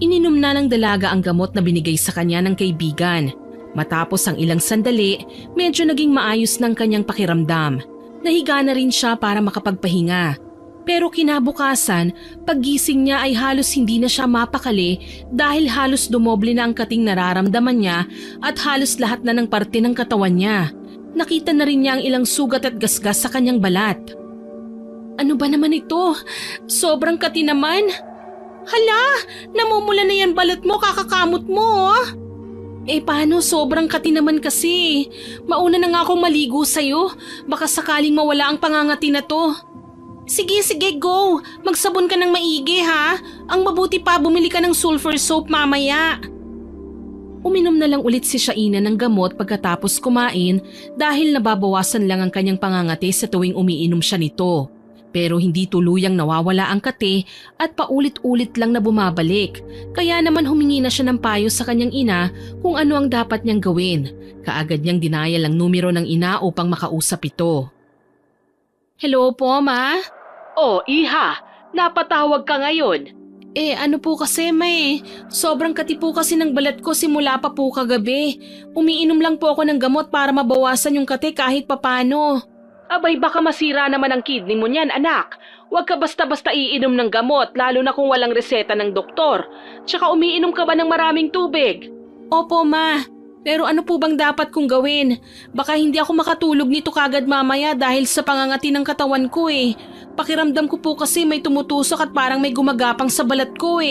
Ininom na ng dalaga ang gamot na binigay sa kanya ng kaibigan. Matapos ang ilang sandali, medyo naging maayos ng kanyang pakiramdam. Nahiga na rin siya para makapagpahinga. Pero kinabukasan, paggising niya ay halos hindi na siya mapakali dahil halos dumoble na ang kating nararamdaman niya at halos lahat na ng parte ng katawan niya. Nakita na rin niya ang ilang sugat at gasgas sa kanyang balat. Ano ba naman ito? Sobrang kati naman. Hala, namumula na yan balat mo, kakakamot mo paano? Sobrang kati naman kasi. Mauna na nga akong maligo sa'yo. Baka sakaling mawala ang pangangati na to. Sige, go. Magsabon ka ng maigi Ang mabuti pa bumili ka ng sulfur soap mamaya. Uminom na lang ulit si Shaina ng gamot pagkatapos kumain dahil nababawasan lang ang kanyang pangangati sa tuwing umiinom siya nito. Pero hindi tuluyang nawawala ang kati at paulit-ulit lang na bumabalik. Kaya naman humingi na siya ng payo sa kanyang ina kung ano ang dapat niyang gawin. Kaagad niyang dinayal ang numero ng ina upang makausap ito. Hello po, ma? Oh, iha, napatawag ka ngayon. Ano po kasi, may? Sobrang kati po kasi ng balat ko simula pa po kagabi. Umiinom lang po ako ng gamot para mabawasan yung kati kahit papano. Abay, baka masira naman ang kidney mo niyan, anak. Huwag ka basta-basta iinom ng gamot, lalo na kung walang reseta ng doktor. Tsaka umiinom ka ba ng maraming tubig? Opo, ma. Pero ano po bang dapat kong gawin? Baka hindi ako makatulog nito kagad mamaya dahil sa pangangati ng katawan ko Pakiramdam ko po kasi may tumutusok at parang may gumagapang sa balat ko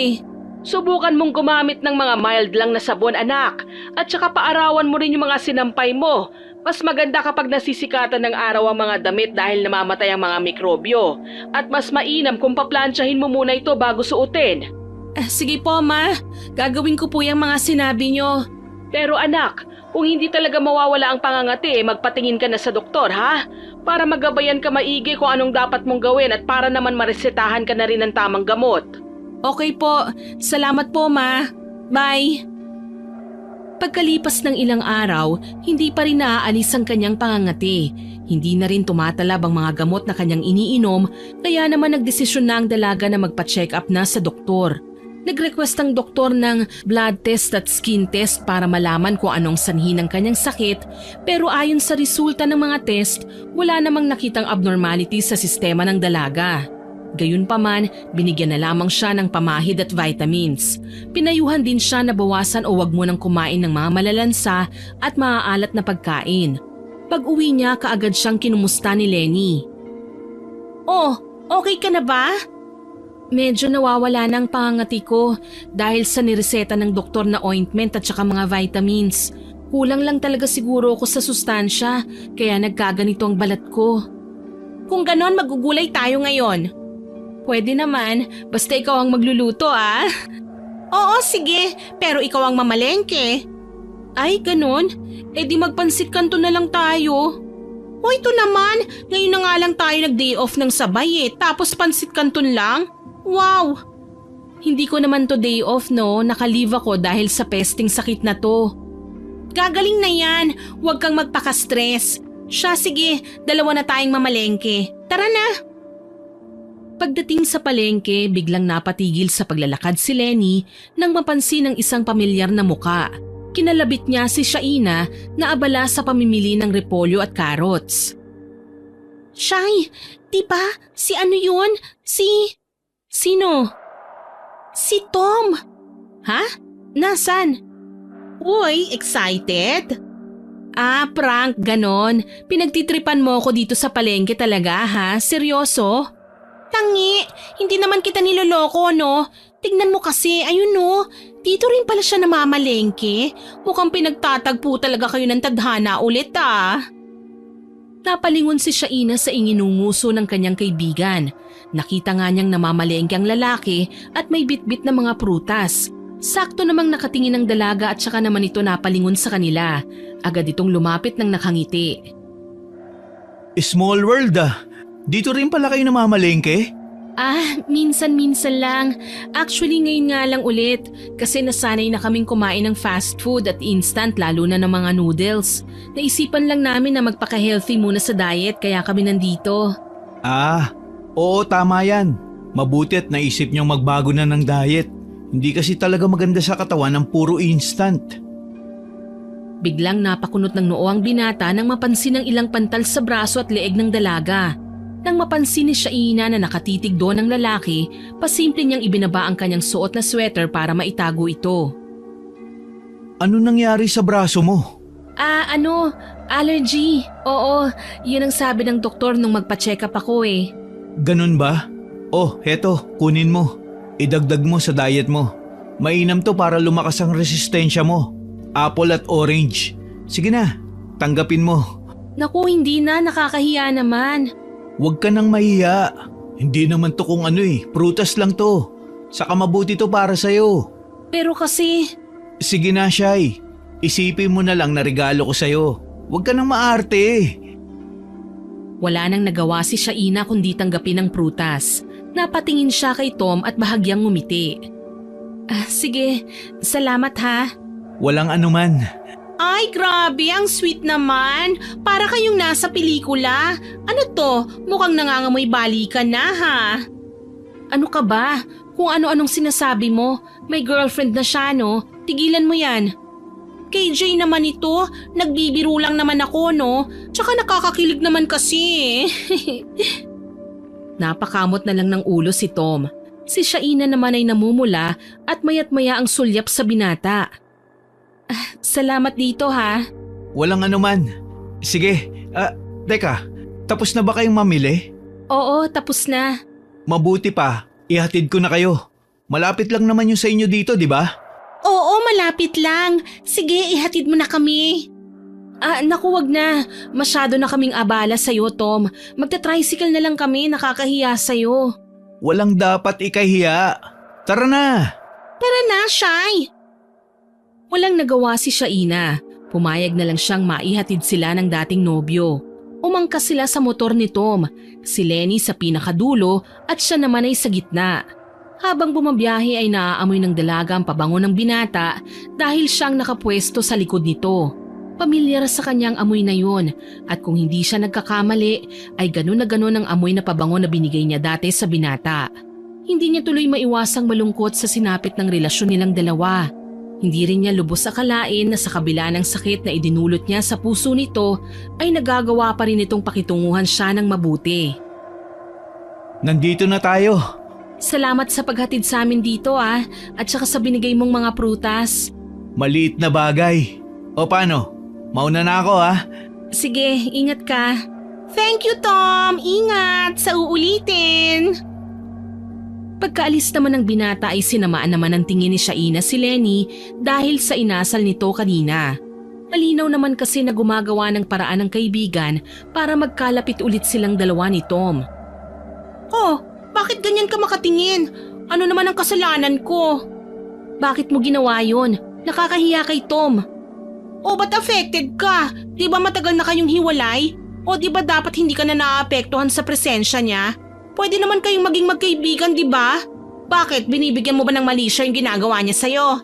Subukan mong gumamit ng mga mild lang na sabon, anak. At saka paarawan mo rin yung mga sinampay mo. Mas maganda kapag nasisikatan ng araw ang mga damit dahil namamatay ang mga mikrobyo. At mas mainam kung paplansyahin mo muna ito bago suotin. Sige po, ma. Gagawin ko po yung mga sinabi nyo. Pero anak, kung hindi talaga mawawala ang pangangati, magpatingin ka na sa doktor, ha? Para magabayan ka maigi kung anong dapat mong gawin at para naman maresetahan ka na rin ng tamang gamot. Okay po. Salamat po, ma. Bye. Pagkalipas ng ilang araw, hindi pa rin naaalis ang kanyang pangangati. Hindi na rin tumatalab ang mga gamot na kanyang iniinom, kaya naman nagdesisyon na ang dalaga na magpa-check up na sa doktor. Nag-request ang doktor ng blood test at skin test para malaman kung anong sanhi ng kanyang sakit, pero ayon sa resulta ng mga test, wala namang nakitang abnormality sa sistema ng dalaga. Gayunpaman, binigyan na lamang siya ng pamahid at vitamins. Pinayuhan din siya na bawasan o wag mo nang kumain ng mga malalansa at maaalat na pagkain. Pag-uwi niya, kaagad siyang kinumusta ni Lenny. Oh, okay ka na ba? Medyo nawawala ng pangangati ko dahil sa nireseta ng doktor na ointment at saka mga vitamins. Kulang lang talaga siguro ako sa sustansya kaya nagkaganito ang balat ko. Kung ganon, magugulay tayo ngayon. Pwede naman, basta ikaw ang magluluto ah. Oo, sige, pero ikaw ang mamalengke. Ay, ganon? Eh di magpansit kanto na lang tayo. O ito naman, ngayon na nga lang tayo nag-day off ng sabay tapos pansit kanton lang? Wow! Hindi ko naman to day off no, naka-leave ako dahil sa pesting sakit na to. Gagaling na yan, huwag kang magpaka-stress. Siya sige, dalawa na tayong mamalengke. Tara na! Pagdating sa palengke, biglang napatigil sa paglalakad si Lenny nang mapansin ng isang pamilyar na muka. Kinalabit niya si Shaina na abala sa pamimili ng repolyo at carrots. Shay, di ba? Si ano yun? Sino? Si Tom. Ha? Nasaan? Uy, excited? Ah, prank, ganon. Pinagtitripan mo ako dito sa palengke talaga ha? Seryoso? Tangi, hindi naman kita niloloko, no? Tignan mo kasi, ayun no, dito rin pala siya namamalengke. Mukhang pinagtatagpo talaga kayo ng tadhana ulit ah. Napalingon si Shaina sa inginunguso ng kanyang kaibigan. Nakita nga niyang namamalengke ang lalaki at may bitbit na mga prutas. Sakto namang nakatingin ang dalaga at saka naman ito napalingon sa kanila. Agad itong lumapit ng nakangiti. Small world ah. Dito rin pala kayo namamalengke? Ah, minsan-minsan lang. Actually ngayon nga lang ulit kasi nasanay na kaming kumain ng fast food at instant lalo na ng mga noodles. Naisipan lang namin na magpaka-healthy muna sa diet kaya kami nandito. Ah, oo tama yan. Mabuti at naisip niyong magbago na ng diet. Hindi kasi talaga maganda sa katawan ng puro instant. Biglang napakunot ng noo ang binata nang mapansin ang ilang pantal sa braso at leeg ng dalaga. Nang mapansin ni Shaina na nakatitig doon ang lalaki, pasimple niyang ibinaba ang kanyang suot na sweater para maitago ito. Ano nangyari sa braso mo? Allergy. Oo, yun ang sabi ng doktor nung magpa-check up ako eh. Ganun ba? Oh, heto, kunin mo. Idagdag mo sa diet mo. Mainam to para lumakas ang resistensya mo. Apple at orange. Sige na, tanggapin mo. Naku, hindi na, nakakahiya naman. Huwag ka nang mahiya. Hindi naman to kung prutas lang to. Saka mabuti to para sa'yo. Pero kasi… Sige na, Shai. Isipin mo na lang na regalo ko sa'yo. Huwag ka nang maarte. Wala nang nagawa si Shaina kundi tanggapin ang prutas. Napatingin siya kay Tom at bahagyang ngumiti. Sige, salamat ha. Walang anuman. Ay, grabe, ang sweet naman. Para kayong nasa pelikula. Ano to? Mukhang nangangamoy balikan na ha. Ano ka ba? Kung ano-anong sinasabi mo, may girlfriend na siya no? Tigilan mo yan. KJ naman ito, nagbibiro lang naman ako no? Tsaka nakakakilig naman kasi. Napakamot na lang ng ulo si Tom. Si Shaina naman ay namumula at mayat-maya ang sulyap sa binata. Salamat dito ha. Walang anuman. Sige, teka, tapos na ba kayong mamili? Oo, tapos na. Mabuti pa, ihatid ko na kayo. Malapit lang naman yung sa inyo dito, di ba? Oo, malapit lang. Sige, ihatid mo na kami. Naku, wag na. Masyado na kaming abala sa'yo, Tom. Magta-tricycle na lang kami, nakakahiya sa'yo. Walang dapat ikahiya. Tara na! Tara na, Shai. Walang nagawa si Shaina. Pumayag na lang siyang maihatid sila ng dating nobyo. Umangkas sila sa motor ni Tom, si Lenny sa pinakadulo at siya naman ay sa gitna. Habang bumabiyahe ay naaamoy ng dalaga ang pabango ng binata dahil siyang nakapwesto sa likod nito. Pamilyar sa kanyang amoy na yun at kung hindi siya nagkakamali ay ganun na ganun ang amoy na pabango na binigay niya dati sa binata. Hindi niya tuloy maiwasang malungkot sa sinapit ng relasyon nilang dalawa. Hindi rin niya lubos akalain na sa kabila ng sakit na idinulot niya sa puso nito ay nagagawa pa rin itong pakitunguhan siya ng mabuti. Nandito na tayo. Salamat sa paghatid sa amin dito at saka sa binigay mong mga prutas. Maliit na bagay. O paano? Mauna na ako ha. Sige, ingat ka. Thank you, Tom. Ingat sa uulitin. Pagkaalis naman ng binata ay sinamaan naman ng tingin ni Shaina si Lenny dahil sa inasal nito kanina. Malinaw naman kasi na gumagawa ng paraan ng kaibigan para magkalapit ulit silang dalawa ni Tom. Oh, bakit ganyan ka makatingin? Ano naman ang kasalanan ko? Bakit mo ginawa yun? Nakakahiya kay Tom. O ba't affected ka? Di ba matagal na kayong hiwalay? O di ba dapat hindi ka na naaapektuhan sa presensya niya? Pwede naman kayong maging magkaibigan, di ba? Bakit? Binibigyan mo ba ng mali siya yung ginagawa niya sa'yo?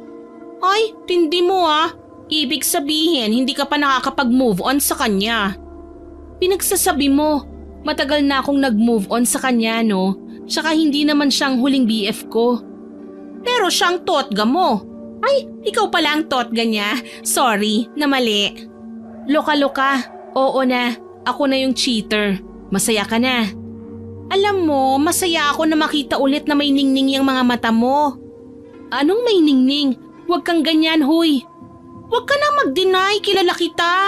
Ay, tindi mo ah. Ibig sabihin, hindi ka pa nakakapag-move on sa kanya. Pinagsasabi mo, matagal na akong nag-move on sa kanya, no? Tsaka hindi naman siyang huling BF ko. Pero siyang totga mo. Ay, ikaw pala ang totga niya. Sorry, na mali. Loka-loka, oo na. Ako na yung cheater. Masaya ka na. Alam mo, masaya ako na makita ulit na may ningning yung mga mata mo. Anong may ningning? Huwag kang ganyan, huy. Huwag ka na mag-deny, kilala kita.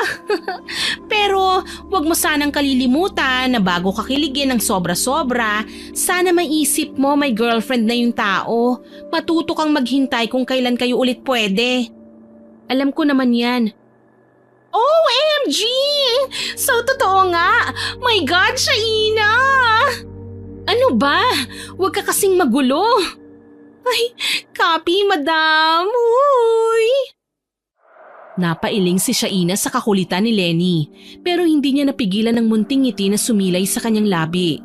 Pero huwag mo sanang kalilimutan na bago ka kiligin ng sobra-sobra, sana maisip mo may girlfriend na yung tao. Matuto kang maghintay kung kailan kayo ulit pwede. Alam ko naman yan. OMG! So totoo nga! My God, Shaina! Ano ba? Huwag ka kasing magulo. Ay, copy, madam. Uy! Napailing si Shaina sa kakulitan ni Lenny pero hindi niya napigilan ng munting ngiti na sumilay sa kanyang labi.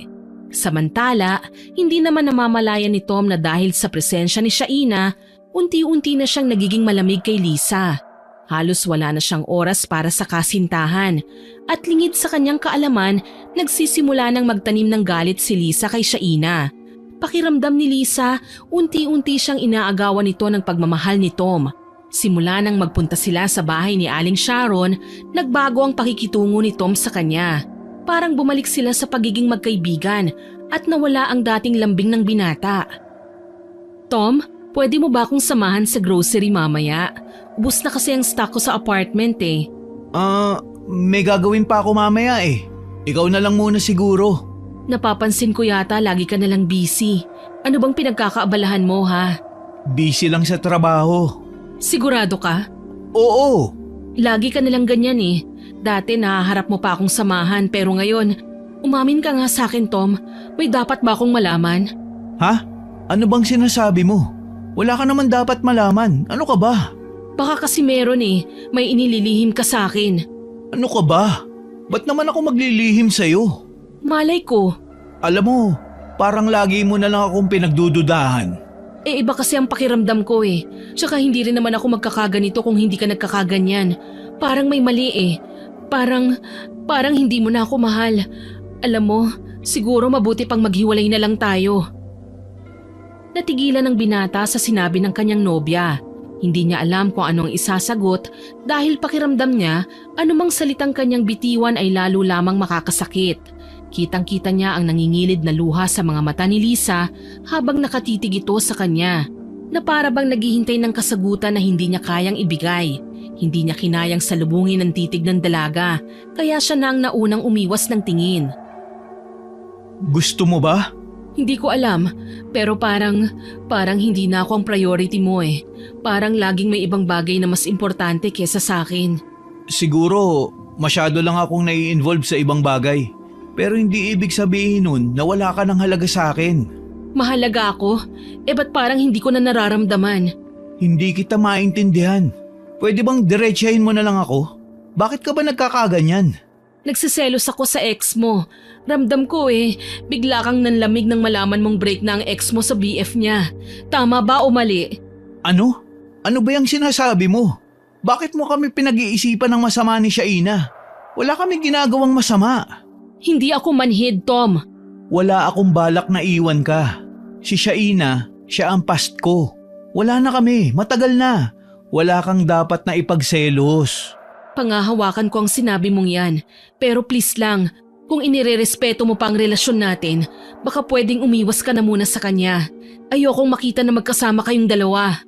Samantala, hindi naman namamalayan ni Tom na dahil sa presensya ni Shaina, unti-unti na siyang nagiging malamig kay Lisa. Halos wala na siyang oras para sa kasintahan at lingid sa kanyang kaalaman, nagsisimula ng magtanim ng galit si Lisa kay Shaina. Pakiramdam ni Lisa, unti-unti siyang inaagawan nito ng pagmamahal ni Tom. Simula nang magpunta sila sa bahay ni Aling Sharon, nagbago ang pakikitungo ni Tom sa kanya. Parang bumalik sila sa pagiging magkaibigan at nawala ang dating lambing ng binata. Tom, pwede mo ba akong samahan sa grocery mamaya? Ubus na kasi ang stock ko sa apartment eh. May gagawin pa ako mamaya eh. Ikaw na lang muna siguro. Napapansin ko yata lagi ka nalang busy. Ano bang pinagkakaabalahan mo ha? Busy lang sa trabaho. Sigurado ka? Oo. Lagi ka nalang ganyan eh. Dati nahaharap mo pa akong samahan pero ngayon, umamin ka nga sa akin Tom. May dapat ba akong malaman? Ha? Ano bang sinasabi mo? Wala ka naman dapat malaman. Ano ka ba? Baka kasi meron eh. May inililihim ka sa akin. Ano ka ba? Ba't naman ako maglilihim sa'yo? Malay ko. Alam mo, parang lagi mo na lang akong pinagdududahan. Eh iba kasi ang pakiramdam ko eh. Tsaka hindi rin naman ako magkakaganito kung hindi ka nagkakaganyan. Parang may mali eh. Parang hindi mo na ako mahal. Alam mo, siguro mabuti pang maghiwalay na lang tayo. Natigilan ng binata sa sinabi ng kanyang nobya. Hindi niya alam kung anong isasagot dahil pakiramdam niya anumang salitang kanyang bitiwan ay lalo lamang makakasakit. Kitang-kita niya ang nangingilid na luha sa mga mata ni Lisa habang nakatitig ito sa kanya na para bang naghihintay ng kasagutan na hindi niya kayang ibigay. Hindi niya kinayang salubungin ang titig ng dalaga kaya siya na ang naunang umiwas ng tingin. Gusto mo ba? Hindi ko alam, pero parang hindi na ako ang priority mo eh. Parang laging may ibang bagay na mas importante kesa sa akin. Siguro, masyado lang akong nai-involve sa ibang bagay. Pero hindi ibig sabihin nun na wala ka ng halaga sa akin. Mahalaga ako? Ba't parang hindi ko na nararamdaman? Hindi kita maintindihan. Pwede bang diretsahin mo na lang ako? Bakit ka ba nagkakaganyan? Nagsiselos ako sa ex mo. Ramdam ko bigla kang nanlamig nang malaman mong break na ang ex mo sa BF niya. Tama ba o mali? Ano? Ano ba yung sinasabi mo? Bakit mo kami pinag-iisipan ng masama ni Shaina? Wala kami ginagawang masama. Hindi ako manhid, Tom. Wala akong balak na iwan ka. Si Shaina, siya ang past ko. Wala na kami, matagal na. Wala kang dapat na ipagselos. Pangahawakan ko ang sinabi mong yan. Pero please lang, kung inirerespeto mo pa ang relasyon natin, baka pwedeng umiwas ka na muna sa kanya. Ayokong makita na magkasama kayong dalawa.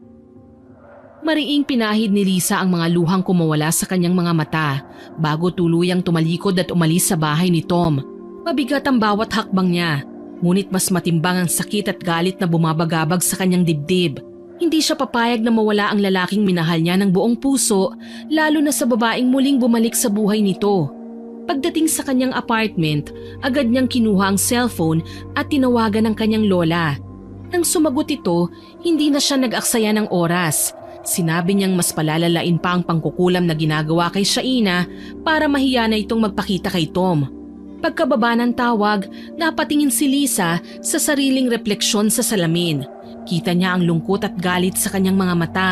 Mariing pinahid ni Lisa ang mga luhang kumawala sa kanyang mga mata bago tuluyang tumalikod at umalis sa bahay ni Tom. Mabigat ang bawat hakbang niya, ngunit mas matimbang ang sakit at galit na bumabagabag sa kanyang dibdib. Hindi siya papayag na mawala ang lalaking minahal niya ng buong puso, lalo na sa babaeng muling bumalik sa buhay nito. Pagdating sa kanyang apartment, agad niyang kinuha ang cellphone at tinawagan ang kanyang lola. Nang sumagot ito, hindi na siya nag-aksaya ng oras. Sinabi niyang mas palalalain pa ang pangkukulam na ginagawa kay Shaina para mahiya na itong magpakita kay Tom. Pagkababa ng tawag, napatingin si Lisa sa sariling refleksyon sa salamin. Kita niya ang lungkot at galit sa kanyang mga mata.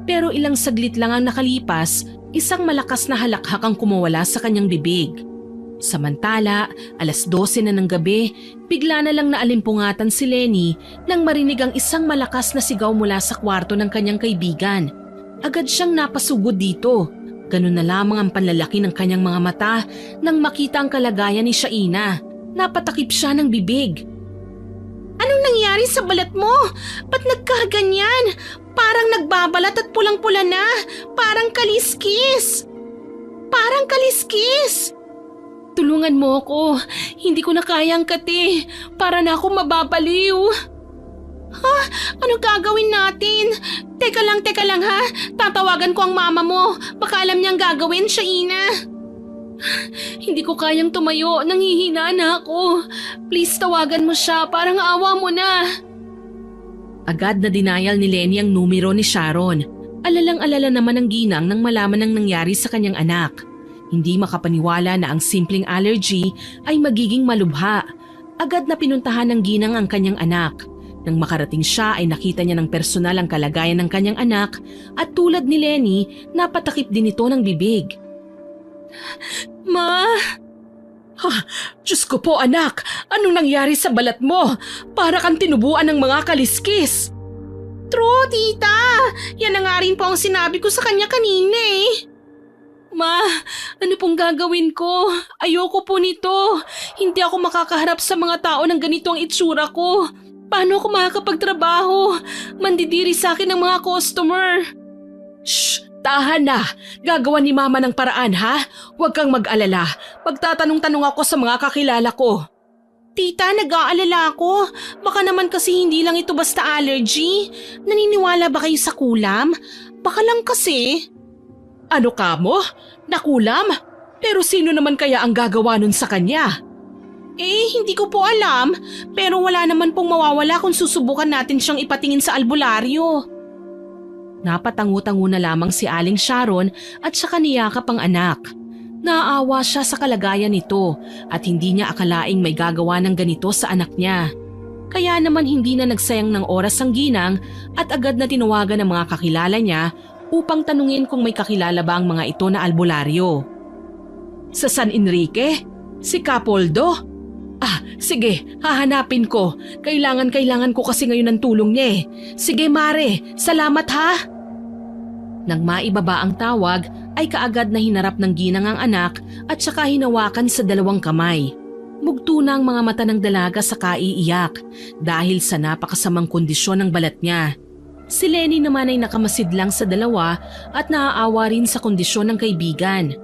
Pero ilang saglit lang ang nakalipas, isang malakas na halakhak ang kumawala sa kanyang bibig. Samantala, 12:00 na ng gabi, bigla na lang naalimpungatan si Lenny nang marinig ang isang malakas na sigaw mula sa kwarto ng kanyang kaibigan. Agad siyang napasugod dito. Ganun na lamang ang panlalaki ng kanyang mga mata nang makita ang kalagayan ni Shaina. Napatakip siya ng bibig. Anong nangyari sa balat mo? Ba't nagkaganyan? Parang nagbabalat at pulang-pula na. Parang kaliskis. Parang kaliskis. Tulungan mo ako. Hindi ko na kayang kati. Para na ako mababaliw. Ha? Anong gagawin natin? Teka lang ha. Tatawagan ko ang mama mo. Baka alam niyang gagawin, Shaina. Hindi ko kayang tumayo. Nanghihina na ako. Please tawagan mo siya. Parang awa mo na. Agad na denial ni Lenny ang numero ni Sharon. Alalang-alala naman ang ginang nang malaman ang nangyari sa kanyang anak. Hindi makapaniwala na ang simpleng allergy ay magiging malubha. Agad na pinuntahan ng ginang ang kanyang anak. Nang makarating siya ay nakita niya ng personal ang kalagayan ng kanyang anak at tulad ni Lenny, napatakip din ito ng bibig. Ma! Diyos ko po anak, anong nangyari sa balat mo? Para kang tinubuan ng mga kaliskis. True, tita. Yan na nga rin po ang sinabi ko sa kanya kanina Ma, ano pong gagawin ko? Ayoko po nito. Hindi ako makakaharap sa mga tao ng ganito ang itsura ko. Paano ako makakapagtrabaho? Mandidiri sa akin ng mga customer. Shh! Tahan na! Gagawa ni Mama ng paraan ha? Huwag kang mag-alala. Pagtatanong-tanong ako sa mga kakilala ko. Tita, nag-aalala ako. Baka naman kasi hindi lang ito basta allergy. Naniniwala ba kayo sa kulam? Baka lang kasi. Ano ka mo? Nakulam? Pero sino naman kaya ang gagawa nun sa kanya? Hindi ko po alam. Pero wala naman pong mawawala kung susubukan natin siyang ipatingin sa albularyo. Napatangu-tangu na lamang si Aling Sharon at saka niyakap ang anak. Naawa siya sa kalagayan nito at hindi niya akalaing may gagawa ng ganito sa anak niya. Kaya naman hindi na nagsayang ng oras ang ginang at agad na tinawagan ng mga kakilala niya upang tanungin kung may kakilala ba ang mga ito na albularyo. Sa San Enrique? Si Capoldo? Sige, hahanapin ko. Kailangan ko kasi ngayon ng tulong niya Sige Mare, salamat ha. Nang maibaba ang tawag ay kaagad na hinarap ng ginang ang anak at saka hinawakan sa dalawang kamay. Mugto na ang mga mata ng dalaga sa kaiiyak dahil sa napakasamang kondisyon ng balat niya. Si Lenny naman ay nakamasid lang sa dalawa at naaawa rin sa kondisyon ng kaibigan.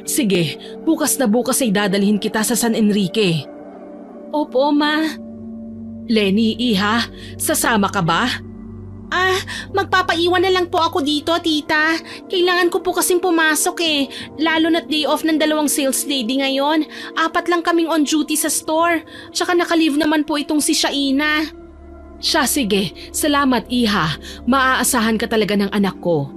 Sige, bukas na bukas ay dadalhin kita sa San Enrique. Opo, Ma. Lenny, iha, sasama ka ba? Magpapaiwan na lang po ako dito, tita. Kailangan ko po kasing pumasok eh. Lalo na't day off ng 2 sales lady ngayon. 4 lang kaming on duty sa store. Tsaka naka-leave naman po itong si Shaina. Siya, sige. Salamat, iha. Maaasahan ka talaga ng anak ko.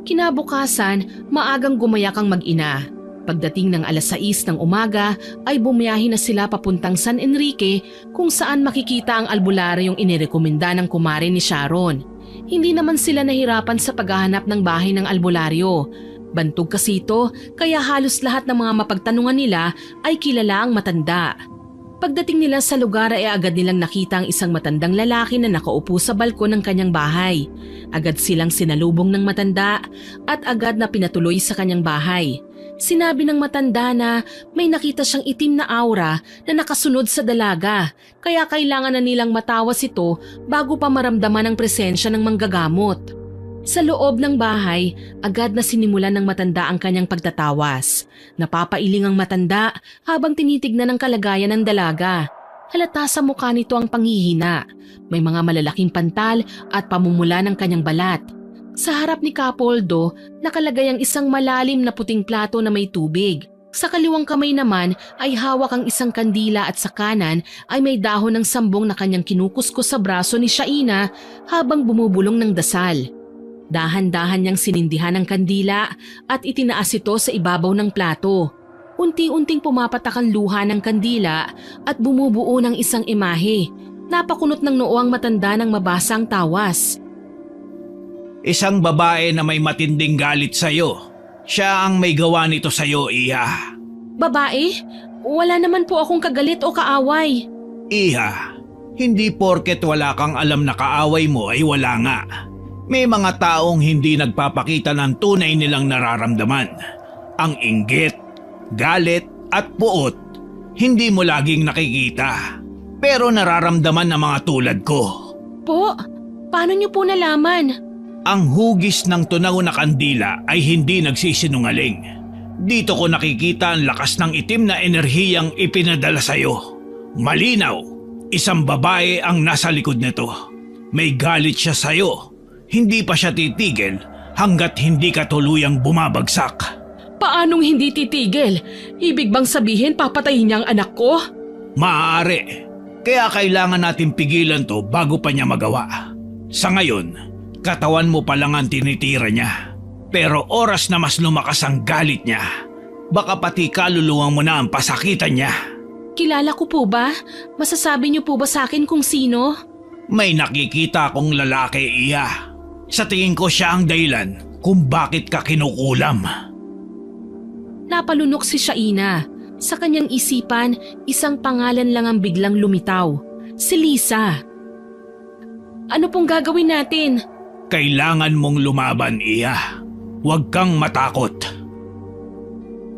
Kinabukasan, maagang gumayak ang mag-ina. Pagdating ng 6:00 ng umaga ay bumiyahe na sila papuntang San Enrique kung saan makikita ang albularyong inirekomenda ng kumare ni Sharon. Hindi naman sila nahirapan sa paghahanap ng bahay ng albularyo. Bantog kasi ito kaya halos lahat ng mga mapagtanungan nila ay kilala ang matanda. Pagdating nila sa lugar ay agad nilang nakita ang isang matandang lalaki na nakaupo sa balkon ng kanyang bahay. Agad silang sinalubong ng matanda at agad na pinatuloy sa kanyang bahay. Sinabi ng matanda na may nakita siyang itim na aura na nakasunod sa dalaga kaya kailangan na nilang matawas ito bago pa maramdaman ang presensya ng manggagamot. Sa loob ng bahay, agad na sinimulan ng matanda ang kanyang pagtatawas. Napapailing ang matanda habang tinitignan ang kalagayan ng dalaga. Halata sa mukha nito ang panghihina. May mga malalaking pantal at pamumula ng kanyang balat. Sa harap ni Kapoldo, nakalagay ang isang malalim na puting plato na may tubig. Sa kaliwang kamay naman ay hawak ang isang kandila at sa kanan ay may dahon ng sambong na kanyang kinukuskus sa braso ni Shaina habang bumubulong ng dasal. Dahan-dahan niyang sinindihan ang kandila at itinaas ito sa ibabaw ng plato. Unti-unting pumapatak ang luha ng kandila at bumubuo ng isang imahe. Napakunot ng noo ang matanda nang mabasa ang tawas. Isang babae na may matinding galit sa'yo. Siya ang may gawa nito sa'yo, Iha. Babae? Wala naman po akong kagalit o kaaway. Iha, hindi porket wala kang alam na kaaway mo ay wala nga. May mga taong hindi nagpapakita ng tunay nilang nararamdaman. Ang inggit, galit at puot, hindi mo laging nakikita. Pero nararamdaman ng mga tulad ko. Po? Paano niyo po nalaman? Ang hugis ng tunaw na kandila ay hindi nagsisinungaling. Dito ko nakikita ang lakas ng itim na enerhiyang ipinadala sa'yo. Malinaw, isang babae ang nasa likod nito. May galit siya sa'yo. Hindi pa siya titigil hanggat hindi ka tuluyang bumabagsak. Paanong hindi titigil? Ibig bang sabihin papatayin niya ang anak ko? Maaari. Kaya kailangan natin pigilan to bago pa niya magawa. Sa ngayon, katawan mo pa lang ang tinitira niya. Pero oras na mas lumakas ang galit niya, baka pati kaluluwa mo na ang pasakitan niya. Kilala ko po ba? Masasabi niyo po ba sa akin kung sino? May nakikita akong lalaki, Iya. Sa tingin ko siya ang dahilan kung bakit ka kinukulam. Napalunok si Shaina. Sa kanyang isipan, isang pangalan lang ang biglang lumitaw. Si Lisa. Ano pong gagawin natin? Kailangan mong lumaban, Iya. Huwag kang matakot.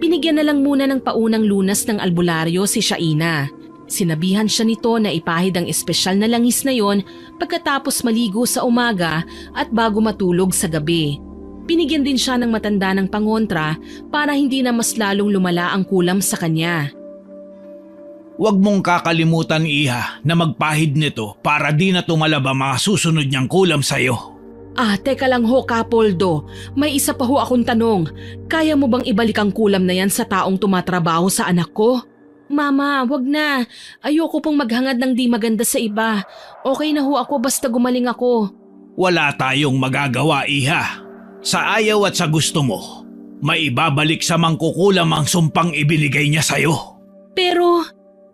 Binigyan na lang muna ng paunang lunas ng albularyo si Shaina. Sinabihan siya nito na ipahid ang espesyal na langis na yon pagkatapos maligo sa umaga at bago matulog sa gabi. Binigyan din siya ng matanda ng pangontra para hindi na mas lalong lumala ang kulam sa kanya. Huwag mong kakalimutan, Iha, na magpahid nito para di na tumalaba mga susunod niyang kulam sa'yo. Teka lang ho, Kapoldo. May isa pa ho akong tanong. Kaya mo bang ibalik ang kulam na yan sa taong tumatrabaho sa anak ko? Mama, wag na. Ayoko pong maghangad ng di maganda sa iba. Okay na ho ako basta gumaling ako. Wala tayong magagawa, Iha. Sa ayaw at sa gusto mo, maibabalik sa mangkukulam ang sumpang ibinigay niya sa'yo. Pero,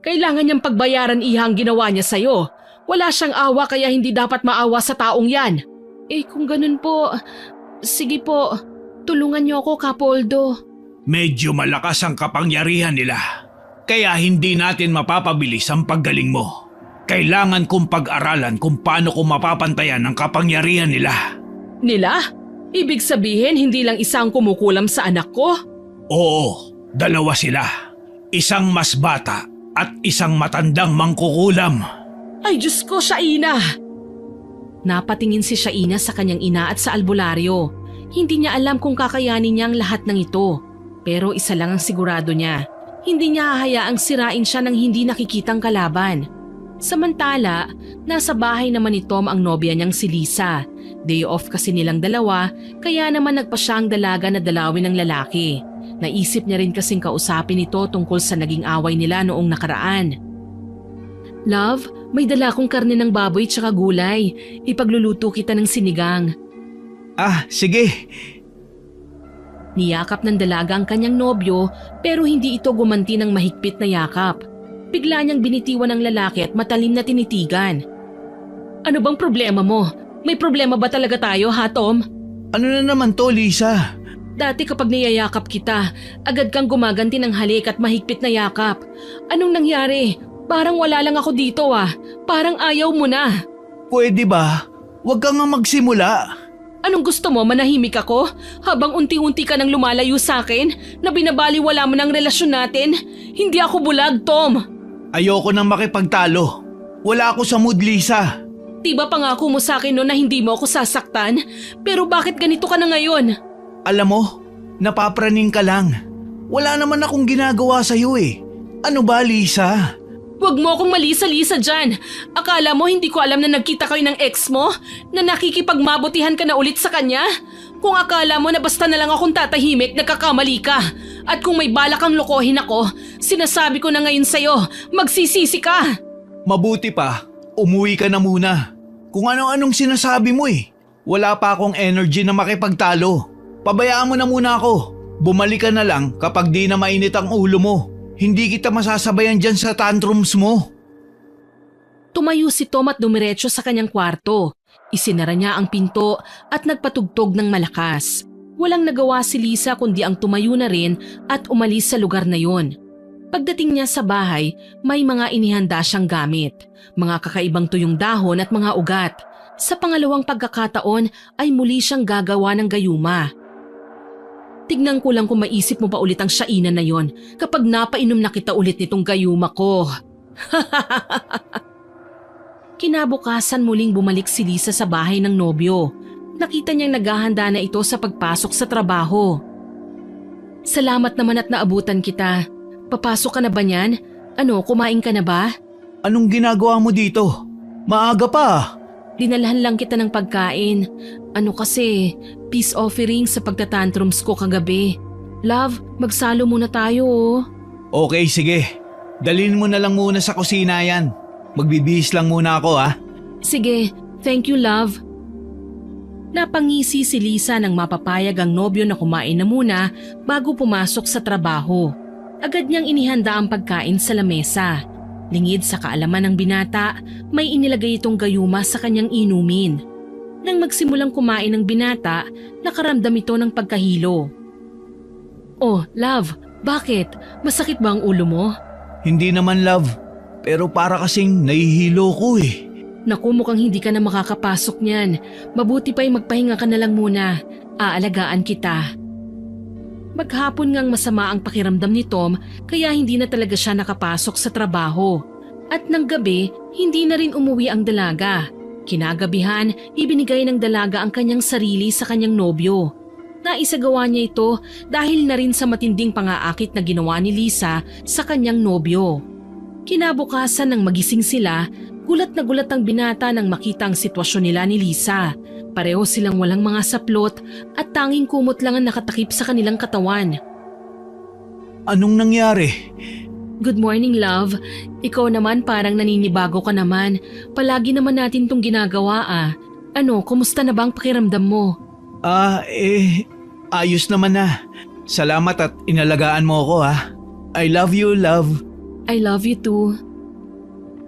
kailangan niyang pagbayaran ihang ginawa niya sa'yo. Wala siyang awa kaya hindi dapat maawa sa taong yan. Kung ganun po, sige po, tulungan niyo ako, Kapoldo. Medyo malakas ang kapangyarihan nila. Kaya hindi natin mapapabilis ang paggaling mo. Kailangan kong pag-aralan kung paano ko mapapantayan ang kapangyarihan nila. Nila? Ibig sabihin hindi lang isang kumukulam sa anak ko? Oo, 2 sila. Isang mas bata at isang matandang mangkukulam. Ay Diyos ko, Shaina! Napatingin si Shaina sa kanyang ina at sa albularyo. Hindi niya alam kung kakayanin niya ang lahat ng ito. Pero isa lang ang sigurado niya. Hindi niya hahayaang sirain siya ng hindi nakikitang kalaban. Samantala, nasa bahay naman ni Tom ang nobya niyang si Lisa. Day off kasi nilang dalawa, kaya naman nagpa siya ang dalaga na dalawin ng lalaki. Naisip niya rin kasing kausapin ito tungkol sa naging away nila noong nakaraan. Love, may dala akong karne ng baboy tsaka gulay. Ipagluluto kita ng sinigang. Ah, sige. Niyakap ng dalaga ang kanyang nobyo pero hindi ito gumanti ng mahigpit na yakap. Bigla niyang binitiwan ng lalaki at matalim na tinitigan. Ano bang problema mo? May problema ba talaga tayo, ha Tom? Ano na naman to, Lisa? Dati kapag niyayakap kita, agad kang gumaganti ng halik at mahigpit na yakap. Anong nangyari? Parang wala lang ako dito ah. Parang ayaw mo na. Pwede ba? Huwag ka nga magsimula. Anong gusto mo, manahimik ako? Habang unti-unti ka nang lumalayo sa akin na binabaliwala mo ng relasyon natin? Hindi ako bulag, Tom. Ayoko nang makipagtalo. Wala ako sa mood, Lisa. Diba pangako mo sa akin no na hindi mo ako sasaktan? Pero bakit ganito ka na ngayon? Alam mo, napapraning ka lang. Wala naman akong ginagawa sa'yo eh. Ano ba, Lisa? Huwag mo akong malisa-lisa dyan. Akala mo hindi ko alam na nagkita kayo ng ex mo? Na nakikipagmabutihan ka na ulit sa kanya? Kung akala mo na basta na lang akong tatahimik, nagkakamali ka. At kung may balak kang lokohin ako, sinasabi ko na ngayon sa'yo, magsisisi ka. Mabuti pa, umuwi ka na muna. Kung ano-anong sinasabi mo eh. Wala pa akong energy na makipagtalo. Pabayaan mo na muna ako. Bumalik ka na lang kapag di na mainit ang ulo mo. Hindi kita masasabayan dyan sa tantrums mo. Tumayo si Tom at dumiretso sa kanyang kwarto. Isinara niya ang pinto at nagpatugtog ng malakas. Walang nagawa si Lisa kundi ang tumayo na rin at umalis sa lugar na yon. Pagdating niya sa bahay, may mga inihanda siyang gamit. Mga kakaibang tuyong dahon at mga ugat. Sa pangalawang pagkakataon ay muli siyang gagawa ng gayuma. Tignan ko lang kung maisip mo pa ulit ang syainan na yon kapag napainom na kita ulit nitong gayuma ko. Kinabukasan muling bumalik si Lisa sa bahay ng nobyo. Nakita niyang naghahanda na ito sa pagpasok sa trabaho. Salamat naman at naabutan kita. Papasok ka na ba niyan? Ano, kumain ka na ba? Anong ginagawa mo dito? Maaga pa. Dinalhan lang kita ng pagkain. Ano kasi, peace offering sa pagtatantrums ko kagabi. Love, magsalo muna tayo oh. Okay, sige. Dalhin mo na lang muna sa kusina yan. Magbibihis lang muna ako ha. Sige, thank you love. Napangisi si Lisa nang mapapayag ang nobyo na kumain na muna bago pumasok sa trabaho. Agad niyang inihanda ang pagkain sa lamesa. Lingid sa kaalaman ng binata, may inilagay itong gayuma sa kanyang inumin. Nang magsimulang kumain ng binata, nakaramdam ito ng pagkahilo. Oh, love, bakit? Masakit ba ang ulo mo? Hindi naman love, pero para kasing nahihilo ko eh. Naku, mukhang hindi ka na makakapasok niyan. Mabuti pa'y magpahinga ka na lang muna. Aalagaan kita. Maghapon ngang masama ang pakiramdam ni Tom kaya hindi na talaga siya nakapasok sa trabaho. At ng gabi, hindi na rin umuwi ang dalaga. Kinagabihan, ibinigay ng dalaga ang kanyang sarili sa kanyang nobyo. Naisagawa niya ito dahil na rin sa matinding pangaakit na ginawa ni Lisa sa kanyang nobyo. Kinabukasan nang magising sila, gulat na gulat ang binata nang makita ang sitwasyon nila ni Lisa. Pareho silang walang mga saplot at tanging kumot lang ang nakatakip sa kanilang katawan. Anong nangyari? Good morning, love. Ikaw naman parang naninibago ka naman. Palagi naman natin tong ginagawa ah. Ano, kumusta na ba ang pakiramdam mo? Ayos naman na. Salamat at inalagaan mo ako ha. I love you, love. I love you too.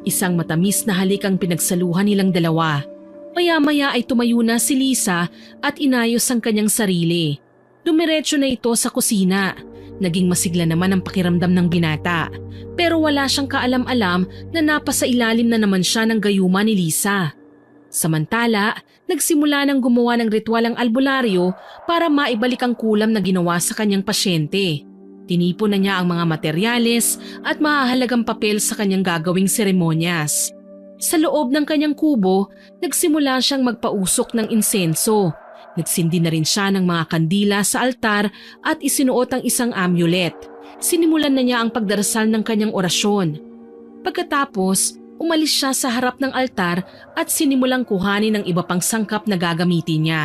Isang matamis na halik ang pinagsaluhan nilang dalawa. Maya-maya ay tumayo na si Lisa at inayos ang kanyang sarili. Dumiretso na ito sa kusina. Naging masigla naman ang pakiramdam ng binata. Pero wala siyang kaalam-alam na napasa ilalim na naman siya ng gayuma ni Lisa. Samantala, nagsimula ng gumawa ng ritual ang albularyo para maibalik ang kulam na ginawa sa kanyang pasyente. Tinipon na niya ang mga materyales at mahahalagang papel sa kanyang gagawing seremonyas. Sa loob ng kanyang kubo, nagsimula siyang magpausok ng insenso. Nagsindi na rin siya ng mga kandila sa altar at isinuot ang isang amulet. sinimulan na niya ang pagdarasal ng kanyang orasyon. Pagkatapos, umalis siya sa harap ng altar at sinimulang kuhanin ng iba pang sangkap na gagamitin niya.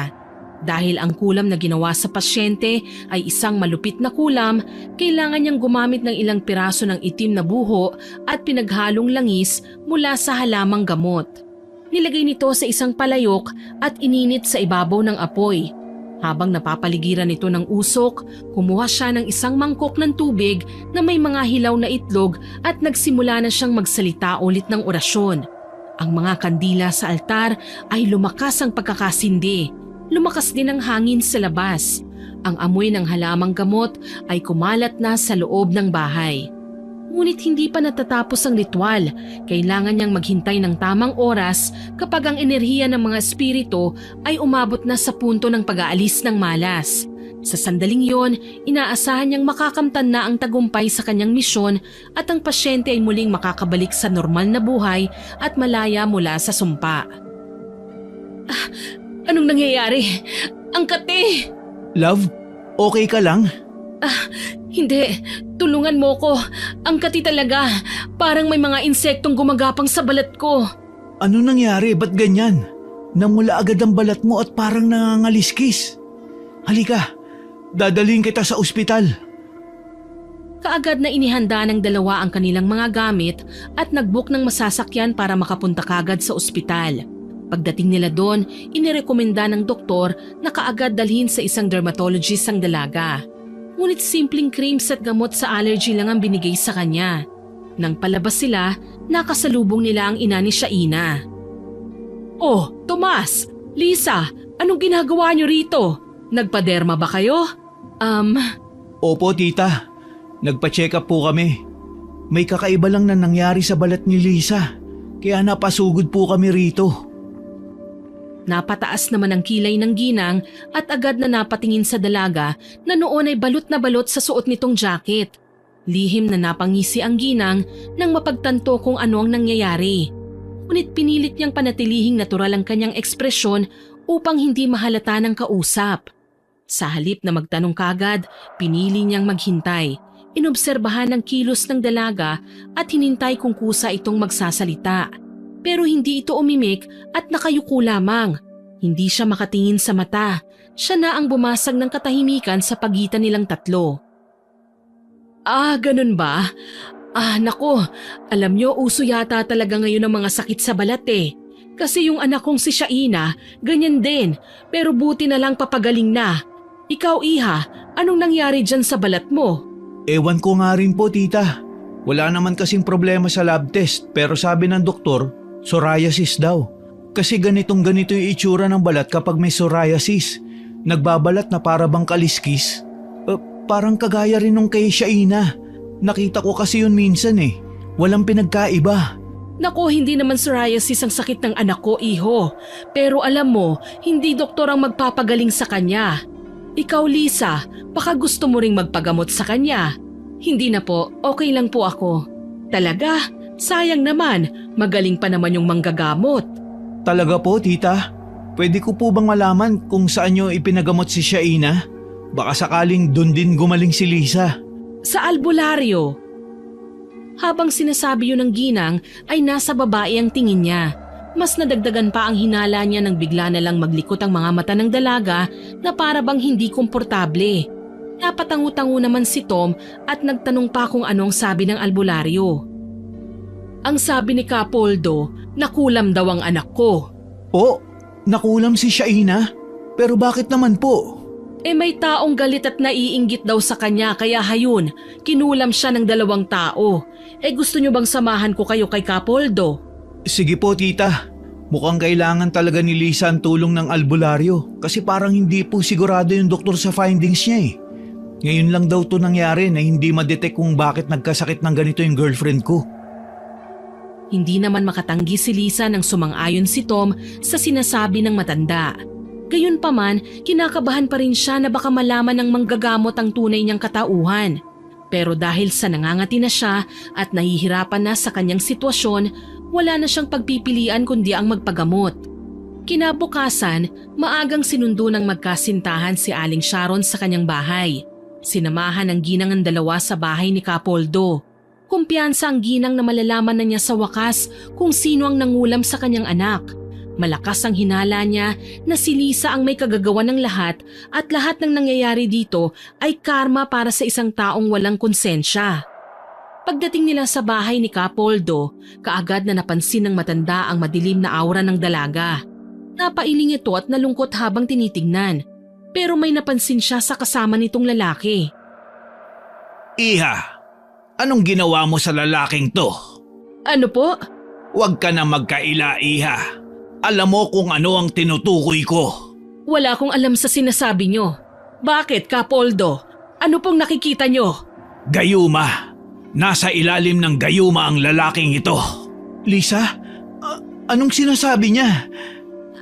Dahil ang kulam na ginawa sa pasyente ay isang malupit na kulam, kailangan niyang gumamit ng ilang piraso ng itim na buho at pinaghalong langis mula sa halamang gamot. Nilagay nito sa isang palayok at ininit sa ibabaw ng apoy. Habang napapaligiran ito ng usok, kumuha siya ng isang mangkok ng tubig na may mga hilaw na itlog at nagsimula na siyang magsalita ulit ng orasyon. Ang mga kandila sa altar ay lumakas ang pagkakasindi. Lumakas din ang hangin sa labas. Ang amoy ng halamang gamot ay kumalat na sa loob ng bahay. Ngunit hindi pa natatapos ang ritual. Kailangan niyang maghintay ng tamang oras kapag ang enerhiya ng mga espiritu ay umabot na sa punto ng pag-aalis ng malas. Sa sandaling yon, inaasahan niyang makakamtan na ang tagumpay sa kanyang misyon at ang pasyente ay muling makakabalik sa normal na buhay at malaya mula sa sumpa. Anong nangyayari? Ang kate! Love, okay ka lang? Hindi. Tulungan mo ko. Ang kati talaga. Parang may mga insektong gumagapang sa balat ko. Ano nangyari? Ba't ganyan? Namula agad ang balat mo at parang nangangaliskis. Halika, dadalhin kita sa ospital. Kaagad na inihanda ng dalawa ang kanilang mga gamit at nag-book ng masasakyan para makapunta kagad sa ospital. Pagdating nila doon, inirekomenda ng doktor na kaagad dalhin sa isang dermatologist ang dalaga. Ngunit simpleng creams at gamot sa allergy lang ang binigay sa kanya. Nang palabas sila, nakasalubong nila ang ina ni Shaina. "Oh, Tomas! Lisa! Anong ginagawa niyo rito? Nagpaderma ba kayo?" Opo, tita. Nagpa-check up po kami. May kakaiba lang na nangyari sa balat ni Lisa. Kaya napasugod po kami rito." Napataas naman ang kilay ng ginang at agad na napatingin sa dalaga na noon ay balot na balot sa suot nitong jacket. Lihim na napangisi ang ginang nang mapagtanto kung ano ang nangyayari. Ngunit pinilit niyang panatilihing natural ang kanyang ekspresyon upang hindi mahalata ng kausap. Sa halip na magtanong kagad, pinili niyang maghintay. Inobserbahan ang kilos ng dalaga at hinintay kung kusa itong magsasalita. Pero hindi ito umimik at nakayuko lamang. Hindi siya makatingin sa mata. Siya na ang bumasag ng katahimikan sa pagitan nilang tatlo. Ganun ba? Nako, alam niyo uso yata talaga ngayon ang mga sakit sa balat eh. Kasi yung anak kong si Shaina, ganyan din. Pero buti na lang papagaling na. Ikaw, Iha, anong nangyari dyan sa balat mo? Ewan ko nga rin po, tita. Wala naman kasing problema sa lab test pero sabi ng doktor, psoriasis daw. Kasi ganito yung itsura ng balat kapag may psoriasis. Nagbabalat na para bang kaliskis. Parang kagaya rin nung kay Shaina. Nakita ko kasi yun minsan eh. Walang pinagkaiba. Nako, hindi naman psoriasis ang sakit ng anak ko, Iho. Pero alam mo, hindi doktor ang magpapagaling sa kanya. Ikaw, Lisa, baka gusto mo ring magpagamot sa kanya. Hindi na po, okay lang po ako. Talaga? Sayang naman, magaling pa naman yung manggagamot. Talaga po, tita? Pwede ko po bang malaman kung saan nyo ipinagamot si Shaina? Baka sakaling dun din gumaling si Lisa. Sa albularyo. Habang sinasabi yun ng ginang ay nasa babae ang tingin niya. Mas nadagdagan pa ang hinala niya nang bigla na lang maglikot ang mga mata ng dalaga na para bang hindi komportable. Napatangu-tangu naman si Tom at nagtanong pa kung anong sabi ng albularyo. Ang sabi ni Capoldo, nakulam daw ang anak ko. Po, nakulam si Shaina? Pero bakit naman po? May taong galit at naiinggit daw sa kanya kaya hayun, kinulam siya ng 2 tao. Gusto niyo bang samahan ko kayo kay Capoldo? Sige po, tita. Mukhang kailangan talaga ni Lisa ang tulong ng albularyo kasi parang hindi po sigurado yung doktor sa findings niya eh. Ngayon lang daw to nangyari na hindi ma-detect kung bakit nagkasakit ng ganito yung girlfriend ko. Hindi naman makatanggi si Lisa nang sumang-ayon si Tom sa sinasabi ng matanda. Gayunpaman, kinakabahan pa rin siya na baka malaman ng manggagamot ang tunay niyang katauhan. Pero dahil sa nangangati na siya at nahihirapan na sa kanyang sitwasyon, wala na siyang pagpipilian kundi ang magpagamot. Kinabukasan, maagang sinundo ng magkasintahan si Aling Sharon sa kanyang bahay. Sinamahan ng ginang ang dalawa sa bahay ni Kapoldo. Kumpiyansa ang ginang na malalaman na niya sa wakas kung sino ang nangulam sa kanyang anak. Malakas ang hinala niya na si Lisa ang may kagagawan ng lahat at lahat ng nangyayari dito ay karma para sa isang taong walang konsensya. Pagdating nila sa bahay ni Kapoldo, kaagad na napansin ng matanda ang madilim na aura ng dalaga. Napailing ito at nalungkot habang tinitignan, pero may napansin siya sa kasama nitong lalaki. Iha, anong ginawa mo sa lalaking to? Ano po? Huwag ka na magkaila, Iha. Alam mo kung ano ang tinutukoy ko. Wala akong alam sa sinasabi nyo. Bakit, Kapoldo? Ano pong nakikita nyo? Gayuma. Nasa ilalim ng gayuma ang lalaking ito. Lisa, anong sinasabi niya?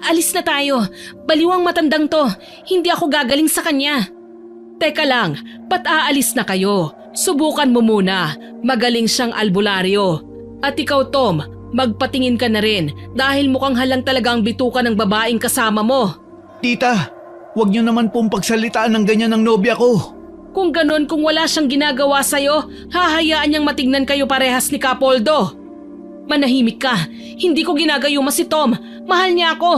Alis na tayo. Baliwang matandang to. Hindi ako gagaling sa kanya. Teka lang, ba't aalis na kayo? Subukan mo muna. Magaling siyang albularyo. At ikaw, Tom, magpatingin ka na rin dahil mukhang halang talaga ang bituka ng babaeng kasama mo. Tita, huwag niyo naman pong pagsalitaan ng ganyan ng nobya ko. Kung ganon, kung wala siyang ginagawa sa'yo, hahayaan niyang matignan kayo parehas ni Kapoldo. Manahimik ka. Hindi ko ginagayuma si Tom. Mahal niya ako.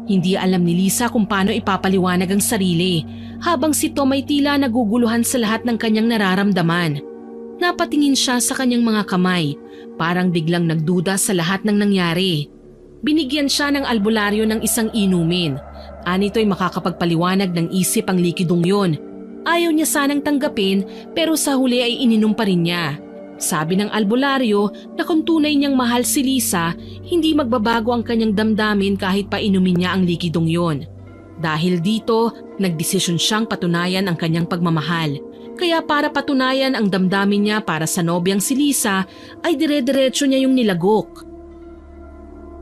Hindi alam ni Lisa kung paano ipapaliwanag ang sarili habang si Tom ay tila naguguluhan sa lahat ng kanyang nararamdaman. Napatingin siya sa kanyang mga kamay, parang biglang nagduda sa lahat ng nangyari. Binigyan siya ng albularyo ng isang inumin. Anito'y makakapagpaliwanag ng isip ang likidong yun. Ayaw niya sanang tanggapin pero sa huli ay ininom pa rin niya. Sabi ng albularyo na kung tunay niyang mahal si Lisa, hindi magbabago ang kanyang damdamin kahit pa inumin niya ang likidong yun. Dahil dito, nagdesisyon siyang patunayan ang kanyang pagmamahal. Kaya para patunayan ang damdamin niya para sa nobyang si Lisa, ay dire-diretso niya yung nilagok.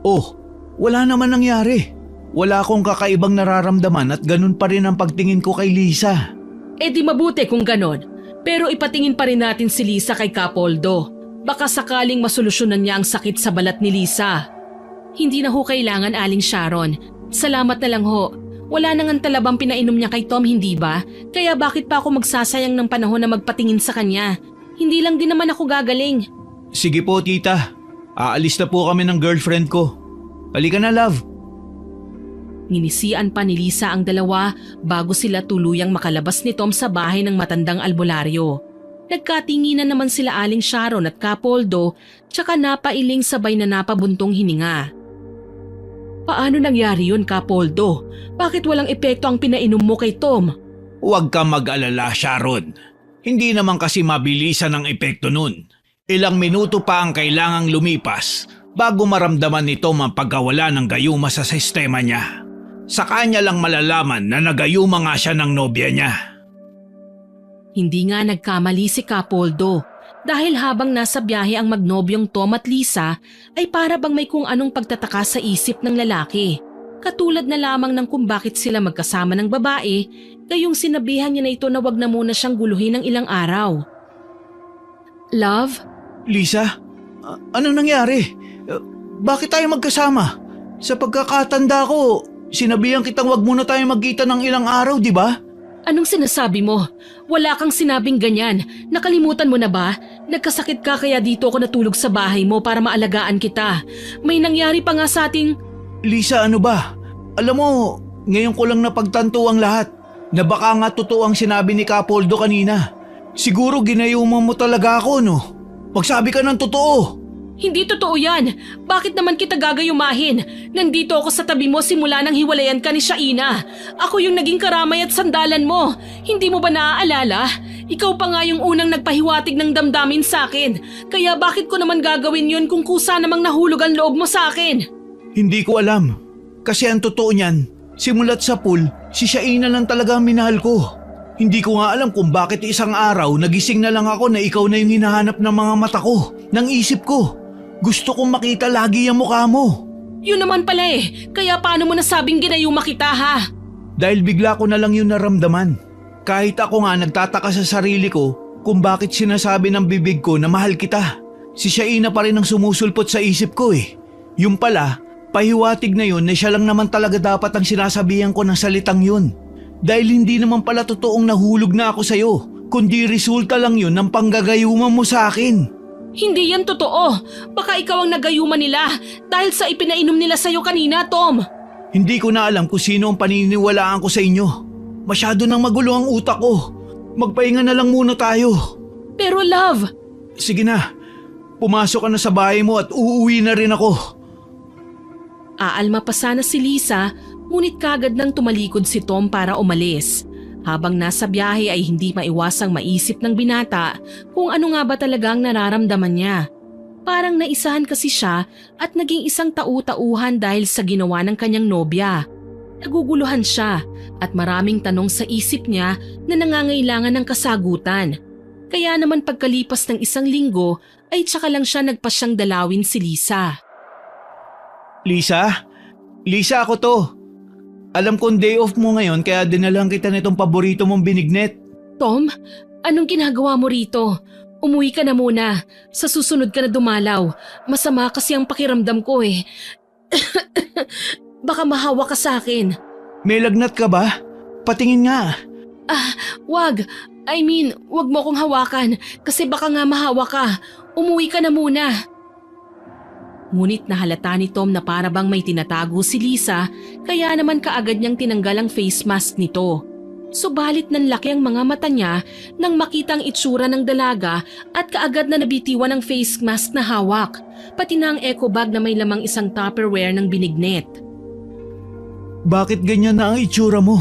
Oh, wala naman nangyari. Wala akong kakaibang nararamdaman at ganun pa rin ang pagtingin ko kay Lisa. Eh di mabuti kung ganon. Pero ipatingin pa rin natin si Lisa kay Kapoldo. Baka sakaling masolusyonan niya ang sakit sa balat ni Lisa. Hindi na ho kailangan, Aling Sharon. Salamat na lang ho. Wala nang talabang pinainom niya kay Tom, hindi ba? Kaya bakit pa ako magsasayang ng panahon na magpatingin sa kanya? Hindi lang din naman ako gagaling. Sige po, tita. Aalis na po kami ng girlfriend ko. Halika na, love. Nginisian pa ni Lisa ang dalawa bago sila tuluyang makalabas ni Tom sa bahay ng matandang albularyo. Nagkatinginan naman sila Aling Sharon at Kapoldo, tsaka napailing sabay na napabuntong hininga. Paano nangyari yun, Kapoldo? Bakit walang epekto ang pinainom mo kay Tom? Huwag ka mag-alala, Sharon. Hindi naman kasi mabilisan ang epekto nun. Ilang minuto pa ang kailangang lumipas bago maramdaman ni Tom ang pagkawala ng gayuma sa sistema niya. Sa kanya lang malalaman na nagayuma nga siya ng nobya niya. Hindi nga nagkamali si Kapoldo dahil habang nasa biyahe ang magnobyong Tom at Lisa ay para bang may kung anong pagtataka sa isip ng lalaki. Katulad na lamang ng kung bakit sila magkasama ng babae, gayong sinabihan niya na ito na wag na muna siyang guluhin ng ilang araw. Love? Lisa, ano nangyari? Bakit tayo magkasama? Sa pagkakatanda ko, sinabihan kitang wag muna tayo magkita ng ilang araw, di ba? Anong sinasabi mo? Wala kang sinabing ganyan. Nakalimutan mo na ba? Nagkasakit ka kaya dito ako natulog sa bahay mo para maalagaan kita. May nangyari pa nga sa ating… Lisa, ano ba? Alam mo, ngayon ko lang napagtanto ang lahat na baka nga totoo ang sinabi ni Kapoldo kanina. Siguro ginayuman mo talaga ako, no? Magsabi ka ng totoo. Hindi totoo yan. Bakit naman kita gagayumahin? Nandito ako sa tabi mo simula nang hiwalayan ka ni Shaina. Ako yung naging karamay at sandalan mo. Hindi mo ba naaalala? Ikaw pa nga yung unang nagpahiwatig ng damdamin sa akin. Kaya bakit ko naman gagawin yun kung kusa namang nahulog ang loob mo sa akin? Hindi ko alam. Kasi ang totoo niyan, simulat sa pool, si Shaina lang talaga ang minahal ko. Hindi ko nga alam kung bakit isang araw nagising na lang ako na ikaw na yung hinahanap ng mga mata ko, ng isip ko. Gusto kong makita lagi ang mukha mo. Yun naman pala eh. Kaya paano mo nasabing ginayuma kita ha? Dahil bigla ko na lang yun naramdaman. Kahit ako nga nagtataka sa sarili ko kung bakit sinasabi ng bibig ko na mahal kita. Si Shaina pa rin ang sumusulpot sa isip ko eh. Yung pala, pahiwatig na yun na siya lang naman talaga dapat ang sinasabihan ko ng salitang yun. Dahil hindi naman pala totoong nahulog na ako sa'yo, kundi resulta lang yun ng panggagayuman mo sa akin. Hindi yan totoo. Baka ikaw ang nagayuman nila dahil sa ipinainom nila sa'yo kanina, Tom. Hindi ko na alam kung sino ang paniniwalaan ko sa inyo. Masyado nang magulo ang utak ko. Magpahinga na lang muna tayo. Pero love, Sige na, pumasok ka na sa bahay mo at uuwi na rin ako. Aalma pa sana si Lisa, ngunit kagad nang tumalikod si Tom para umalis. Habang nasa biyahe ay hindi maiwasang maisip ng binata kung ano nga ba talagang nararamdaman niya. Parang naisahan kasi siya at naging isang tau-tauhan dahil sa ginawa ng kanyang nobya. Naguguluhan siya at maraming tanong sa isip niya na nangangailangan ng kasagutan. Kaya naman pagkalipas ng 1 linggo ay tsaka lang siya nagpasyang dalawin si Lisa. Lisa? Lisa, ako to. Alam kong day off mo ngayon kaya dinalang kita nitong paborito mong binignet. Tom, anong ginagawa mo rito? Umuwi ka na muna. Sa susunod ka na dumalaw. Masama kasi ang pakiramdam ko eh. Baka mahawa ka sa akin. May lagnat ka ba? Patingin nga. Wag. Wag mo akong hawakan kasi baka nga mahawa ka. Umuwi ka na muna. Ngunit nahalata ni Tom na para bang may tinatago si Lisa kaya naman kaagad niyang tinanggal ang face mask nito. Subalit nanlaki ang mga mata niya nang makita ang itsura ng dalaga at kaagad na nabitiwan ang face mask na hawak, pati na ang eco bag na may lamang isang Tupperware ng binignet. Bakit ganyan na ang itsura mo?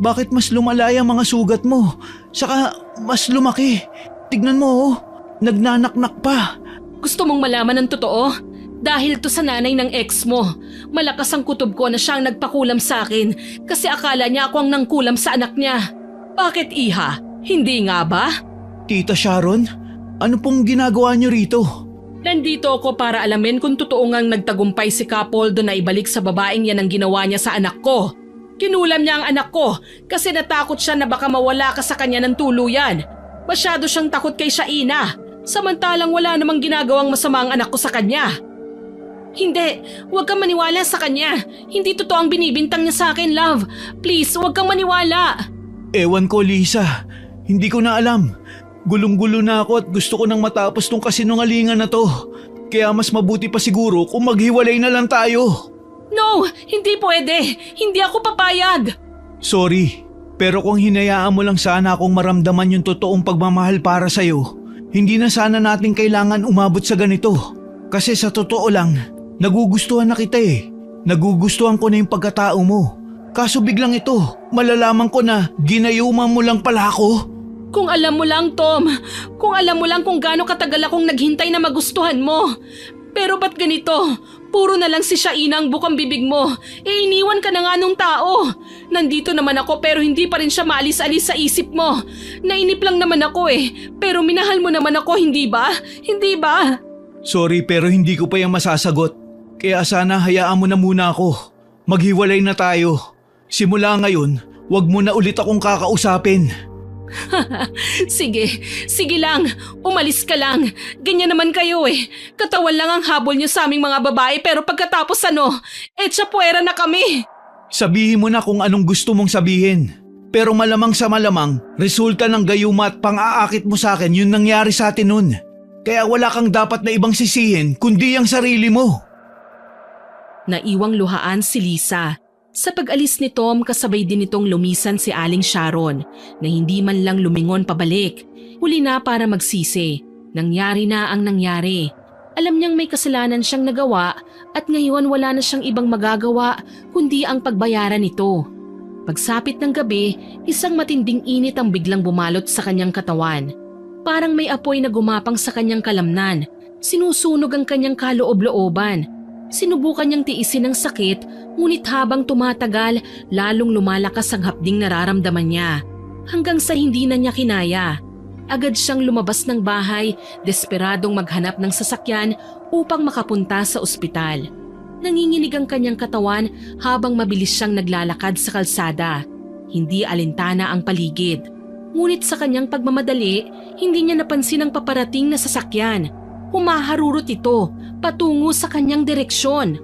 Bakit mas lumalay ang mga sugat mo? Saka mas lumaki. Tignan mo oh, nagnanaknak pa. Gusto mong malaman ang totoo? Dahil to sa nanay ng ex mo. Malakas ang kutob ko na siyang nagpakulam sa akin kasi akala niya ako ang nangkulam sa anak niya. Bakit iha? Hindi nga ba? Tita Sharon, ano pong ginagawa niyo rito? Nandito ako para alamin kung totoo ngang nagtagumpay si Capoldo na ibalik sa babaeng yan ang ginawa niya sa anak ko. Kinulam niya ang anak ko kasi natakot siya na baka mawala ka sa kanya ng tuluyan. Masyado siyang takot kay Shaina, samantalang wala namang ginagawang masama ang anak ko sa kanya. Hindi, huwag kang maniwala sa kanya. Hindi totoo ang binibintang niya sa akin, love. Please, huwag kang maniwala. Ewan ko, Lisa. Hindi ko na alam. Gulong-gulo na ako at gusto ko nang matapos tong kasinungalingan na to. Kaya mas mabuti pa siguro kung maghiwalay na lang tayo. No, hindi pwede. Hindi ako papayag. Sorry, pero kung hinayaan mo lang sana akong maramdaman yung totoong pagmamahal para sa'yo, hindi na sana natin kailangan umabot sa ganito. Kasi sa totoo lang, nagugustuhan na kita eh. Nagugustuhan ko na yung pagkatao mo. Kaso biglang ito, malalaman ko na ginayuman mo lang pala ako. Kung alam mo lang, Tom. Kung alam mo lang kung gaano katagal akong naghintay na magustuhan mo. Pero ba't ganito? Puro na lang si Shaina ang bukang bibig mo. Iniwan ka na nga nung tao. Nandito naman ako pero hindi pa rin siya maalis-alis sa isip mo. Nainip lang naman ako eh. Pero minahal mo naman ako, hindi ba? Hindi ba? Sorry pero hindi ko pa yung masasagot. Kaya sana hayaan mo na muna ako. Maghiwalay na tayo. Simula ngayon, wag mo na ulit akong kakausapin. Sige lang. Umalis ka lang. Ganyan naman kayo eh. Katawan lang ang habol niyo sa aming mga babae pero pagkatapos tsapuera na kami. Sabihin mo na kung anong gusto mong sabihin. Pero malamang sa malamang, resulta ng gayuma at pang-aakit mo sa akin yung nangyari sa atin nun. Kaya wala kang dapat na ibang sisihin kundi ang sarili mo. Naiwang luhaan si Lisa. Sa pag-alis ni Tom, kasabay din nitong lumisan si Aling Sharon na hindi man lang lumingon pabalik. Huli na para magsisi. Nangyari na ang nangyari. Alam niyang may kasalanan siyang nagawa at ngayon wala na siyang ibang magagawa kundi ang pagbayaran nito. Pagsapit ng gabi, isang matinding init ang biglang bumalot sa kanyang katawan. Parang may apoy na gumapang sa kanyang kalamnan. Sinusunog ang kanyang kaloob-looban. Sinubukan niyang tiisin ang sakit, ngunit habang tumatagal, lalong lumalakas ang hapding nararamdaman niya. Hanggang sa hindi na niya kinaya. Agad siyang lumabas ng bahay, desperadong maghanap ng sasakyan upang makapunta sa ospital. Nanginginig ang kanyang katawan habang mabilis siyang naglalakad sa kalsada. Hindi alintana ang paligid. Ngunit sa kanyang pagmamadali, hindi niya napansin ang paparating na sasakyan. Humaharurot ito patungo sa kanyang direksyon.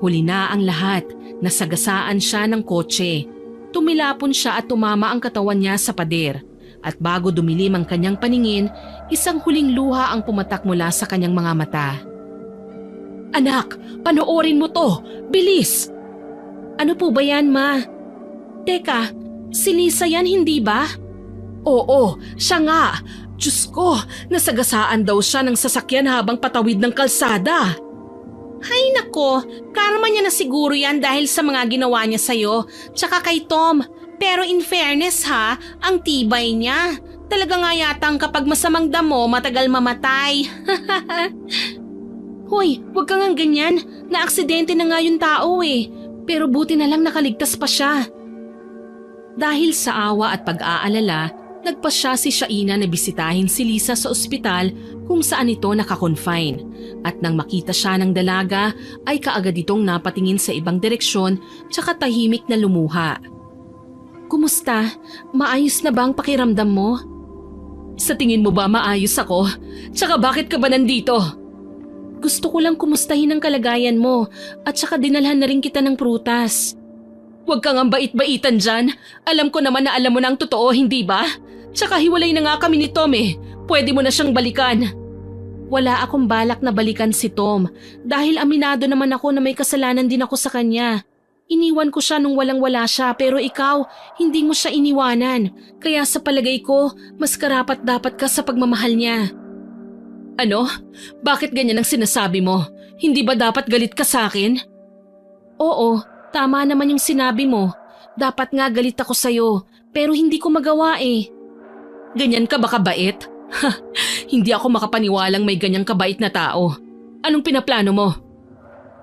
Huli na ang lahat, nasagasaan siya ng kotse. Tumilapon siya at tumama ang katawan niya sa pader. At bago dumilim ang kanyang paningin, isang huling luha ang pumatak mula sa kanyang mga mata. Anak, panoorin mo to! Bilis! Ano po ba yan, Ma? Teka, si Lisa yan hindi ba? Oo, siya nga. Diyos ko, nasagasaan daw siya ng sasakyan habang patawid ng kalsada. Hay nako, karma niya na siguro yan dahil sa mga ginawa niya sa'yo, tsaka kay Tom. Pero in fairness ha, ang tibay niya. Talaga nga yatang kapag masamang damo, matagal mamatay. Hoy, wag ka nga ganyan. Na-aksidente na nga yung tao eh. Pero buti na lang nakaligtas pa siya. Dahil sa awa at pag-aalala, nagpasya si Shaina na bisitahin si Lisa sa ospital kung saan ito nakakonfine. At nang makita siya ng dalaga, ay kaagad itong napatingin sa ibang direksyon tsaka tahimik na lumuha. Kumusta? Maayos na ba ang pakiramdam mo? Sa tingin mo ba maayos ako? Tsaka bakit ka ba nandito? Gusto ko lang kumustahin ang kalagayan mo at tsaka dinalhan na rin kita ng prutas. Huwag kang ang bait-baitan dyan. Alam ko naman na alam mo na ang totoo, hindi ba? Tsaka hiwalay na nga kami ni Tom eh. Pwede mo na siyang balikan. Wala akong balak na balikan si Tom dahil aminado naman ako na may kasalanan din ako sa kanya. Iniwan ko siya nung walang-wala siya pero ikaw, hindi mo siya iniwanan. Kaya sa palagay ko, mas karapat-dapat ka sa pagmamahal niya. Ano? Bakit ganyan ang sinasabi mo? Hindi ba dapat galit ka sa akin? Oo, tama naman yung sinabi mo. Dapat nga galit ako sa'yo, pero hindi ko magawa eh. Ganyan ka ba kabait? Ha, hindi ako makapaniwalang may ganyang kabait na tao. Anong pinaplano mo?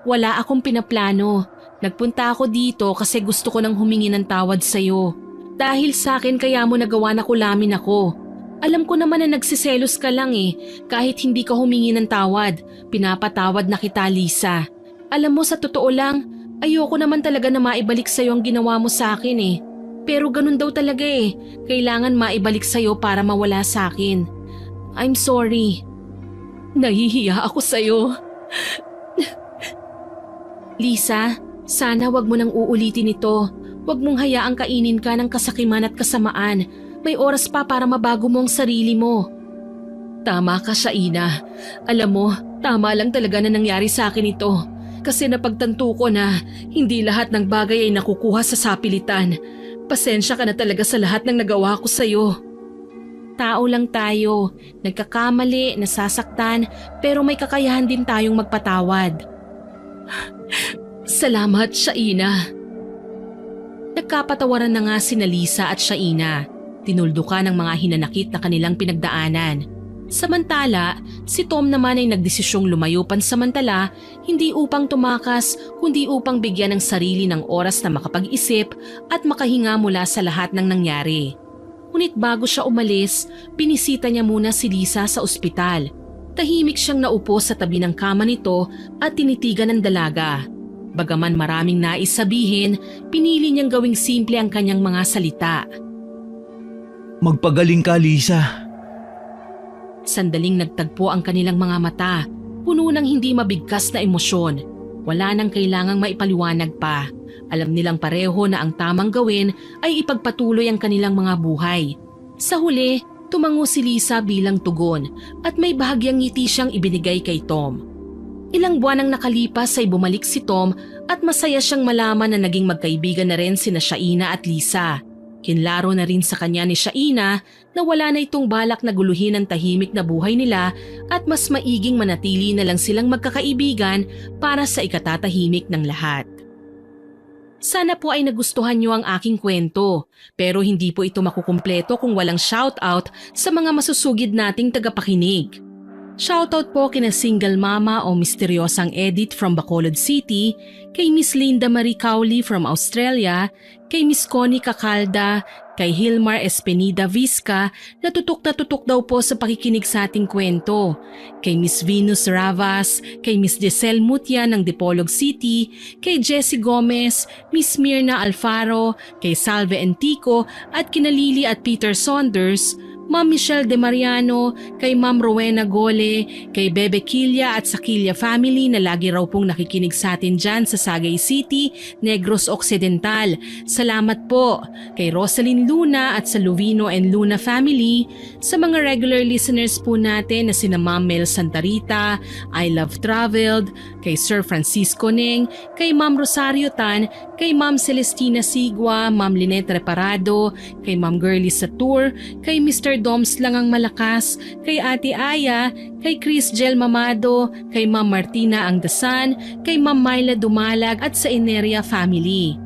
Wala akong pinaplano. Nagpunta ako dito kasi gusto ko nang humingi ng tawad sa'yo. Dahil sa akin kaya mo nagawa na kulamin ako. Alam ko naman na nagsiselos ka lang eh. Kahit hindi ka humingi ng tawad, pinapatawad na kita, Lisa. Alam mo, sa totoo lang, ayoko naman talaga na maibalik sa'yo ang ginawa mo sa akin eh. Pero ganun daw talaga eh. Kailangan maibalik sa'yo para mawala sa akin. I'm sorry. Nahihiya ako sa'yo. Lisa, sana wag mo nang uulitin ito. Wag mong hayaang kainin ka ng kasakiman at kasamaan. May oras pa para mabago mo ang sarili mo. Tama ka, Shaina. Alam mo, tama lang talaga na nangyari sa akin ito. Kasi napagtanto ko na hindi lahat ng bagay ay nakukuha sa sapilitan. Pasensya ka na talaga sa lahat ng nagawa ko sa'yo. Tao lang tayo. Nagkakamali, nasasaktan, pero may kakayahan din tayong magpatawad. Salamat, Shaina. Nagkapatawaran na nga sina Lisa at Shaina. Tinuldukan ng mga hinanakit na kanilang pinagdaanan. Samantala, si Tom naman ay nagdesisyong lumayo pansamantala, hindi upang tumakas kundi upang bigyan ng sarili ng oras na makapag-isip at makahinga mula sa lahat ng nangyari. Ngunit bago siya umalis, binisita niya muna si Lisa sa ospital. Tahimik siyang naupo sa tabi ng kama nito at tinitigan ng dalaga. Bagaman maraming nais sabihin, pinili niyang gawing simple ang kanyang mga salita. Magpagaling ka, Lisa. Sandaling nagtagpo ang kanilang mga mata, puno ng hindi mabigkas na emosyon. Wala nang kailangang maipaliwanag pa. Alam nilang pareho na ang tamang gawin ay ipagpatuloy ang kanilang mga buhay. Sa huli, tumango si Lisa bilang tugon at may bahagyang ngiti siyang ibinigay kay Tom. Ilang buwan ang nakalipas ay bumalik si Tom at masaya siyang malaman na naging magkaibigan na rin sina Shaina at Lisa. Kinlaro na rin sa kanya ni Shaina na wala na itong balak na guluhin ang tahimik na buhay nila at mas maiging manatili na lang silang magkakaibigan para sa ikatatahimik ng lahat. Sana po ay nagustuhan niyo ang aking kwento, pero hindi po ito makukumpleto kung walang shoutout sa mga masusugid nating tagapakinig. Shoutout po kina Single Mama o Misteryosang Edit from Bacolod City, kay Miss Linda Marie Cowley from Australia, kay Miss Connie Cacalda, kay Hilmar Espenida Vizca na tutok daw po sa pakikinig sa ating kwento, kay Miss Venus Ravas, kay Miss Giselle Mutya ng Dipolog City, kay Jessie Gomez, Miss Mirna Alfaro, kay Salve Antico at kina Lily at Peter Saunders. Ma'am Michelle De Mariano, kay Ma'am Rowena Gole, kay Bebe Quilla at sa Quilla family na lagi raw pong nakikinig sa atin dyan sa Sagay City, Negros Occidental. Salamat po kay Rosalyn Luna at sa Luvino and Luna family, sa mga regular listeners po natin na sina Ma'am Mel Santarita, I Love Traveled, kay Sir Francisco Neng, kay Ma'am Rosario Tan, kay Ma'am Celestina Sigua, Ma'am Lynette Reparado, kay Ma'am Girlie Satur, kay Mr. Doms lang ang malakas, kay Ate Aya, kay Chris Gel Mamado, kay Ma'am Martina Angdasan, kay Ma'am Myla Dumalag at sa Ineria family.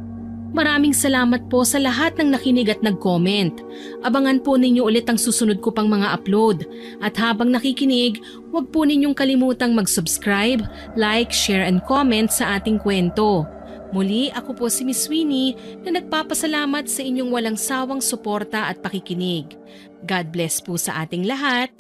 Maraming salamat po sa lahat ng nakinig at nag-comment. Abangan po ninyo ulit ang susunod ko pang mga upload. At habang nakikinig, huwag po ninyong kalimutang mag-subscribe, like, share and comment sa ating kwento. Muli, ako po si Miss Winnie na nagpapasalamat sa inyong walang sawang suporta at pakikinig. God bless po sa ating lahat.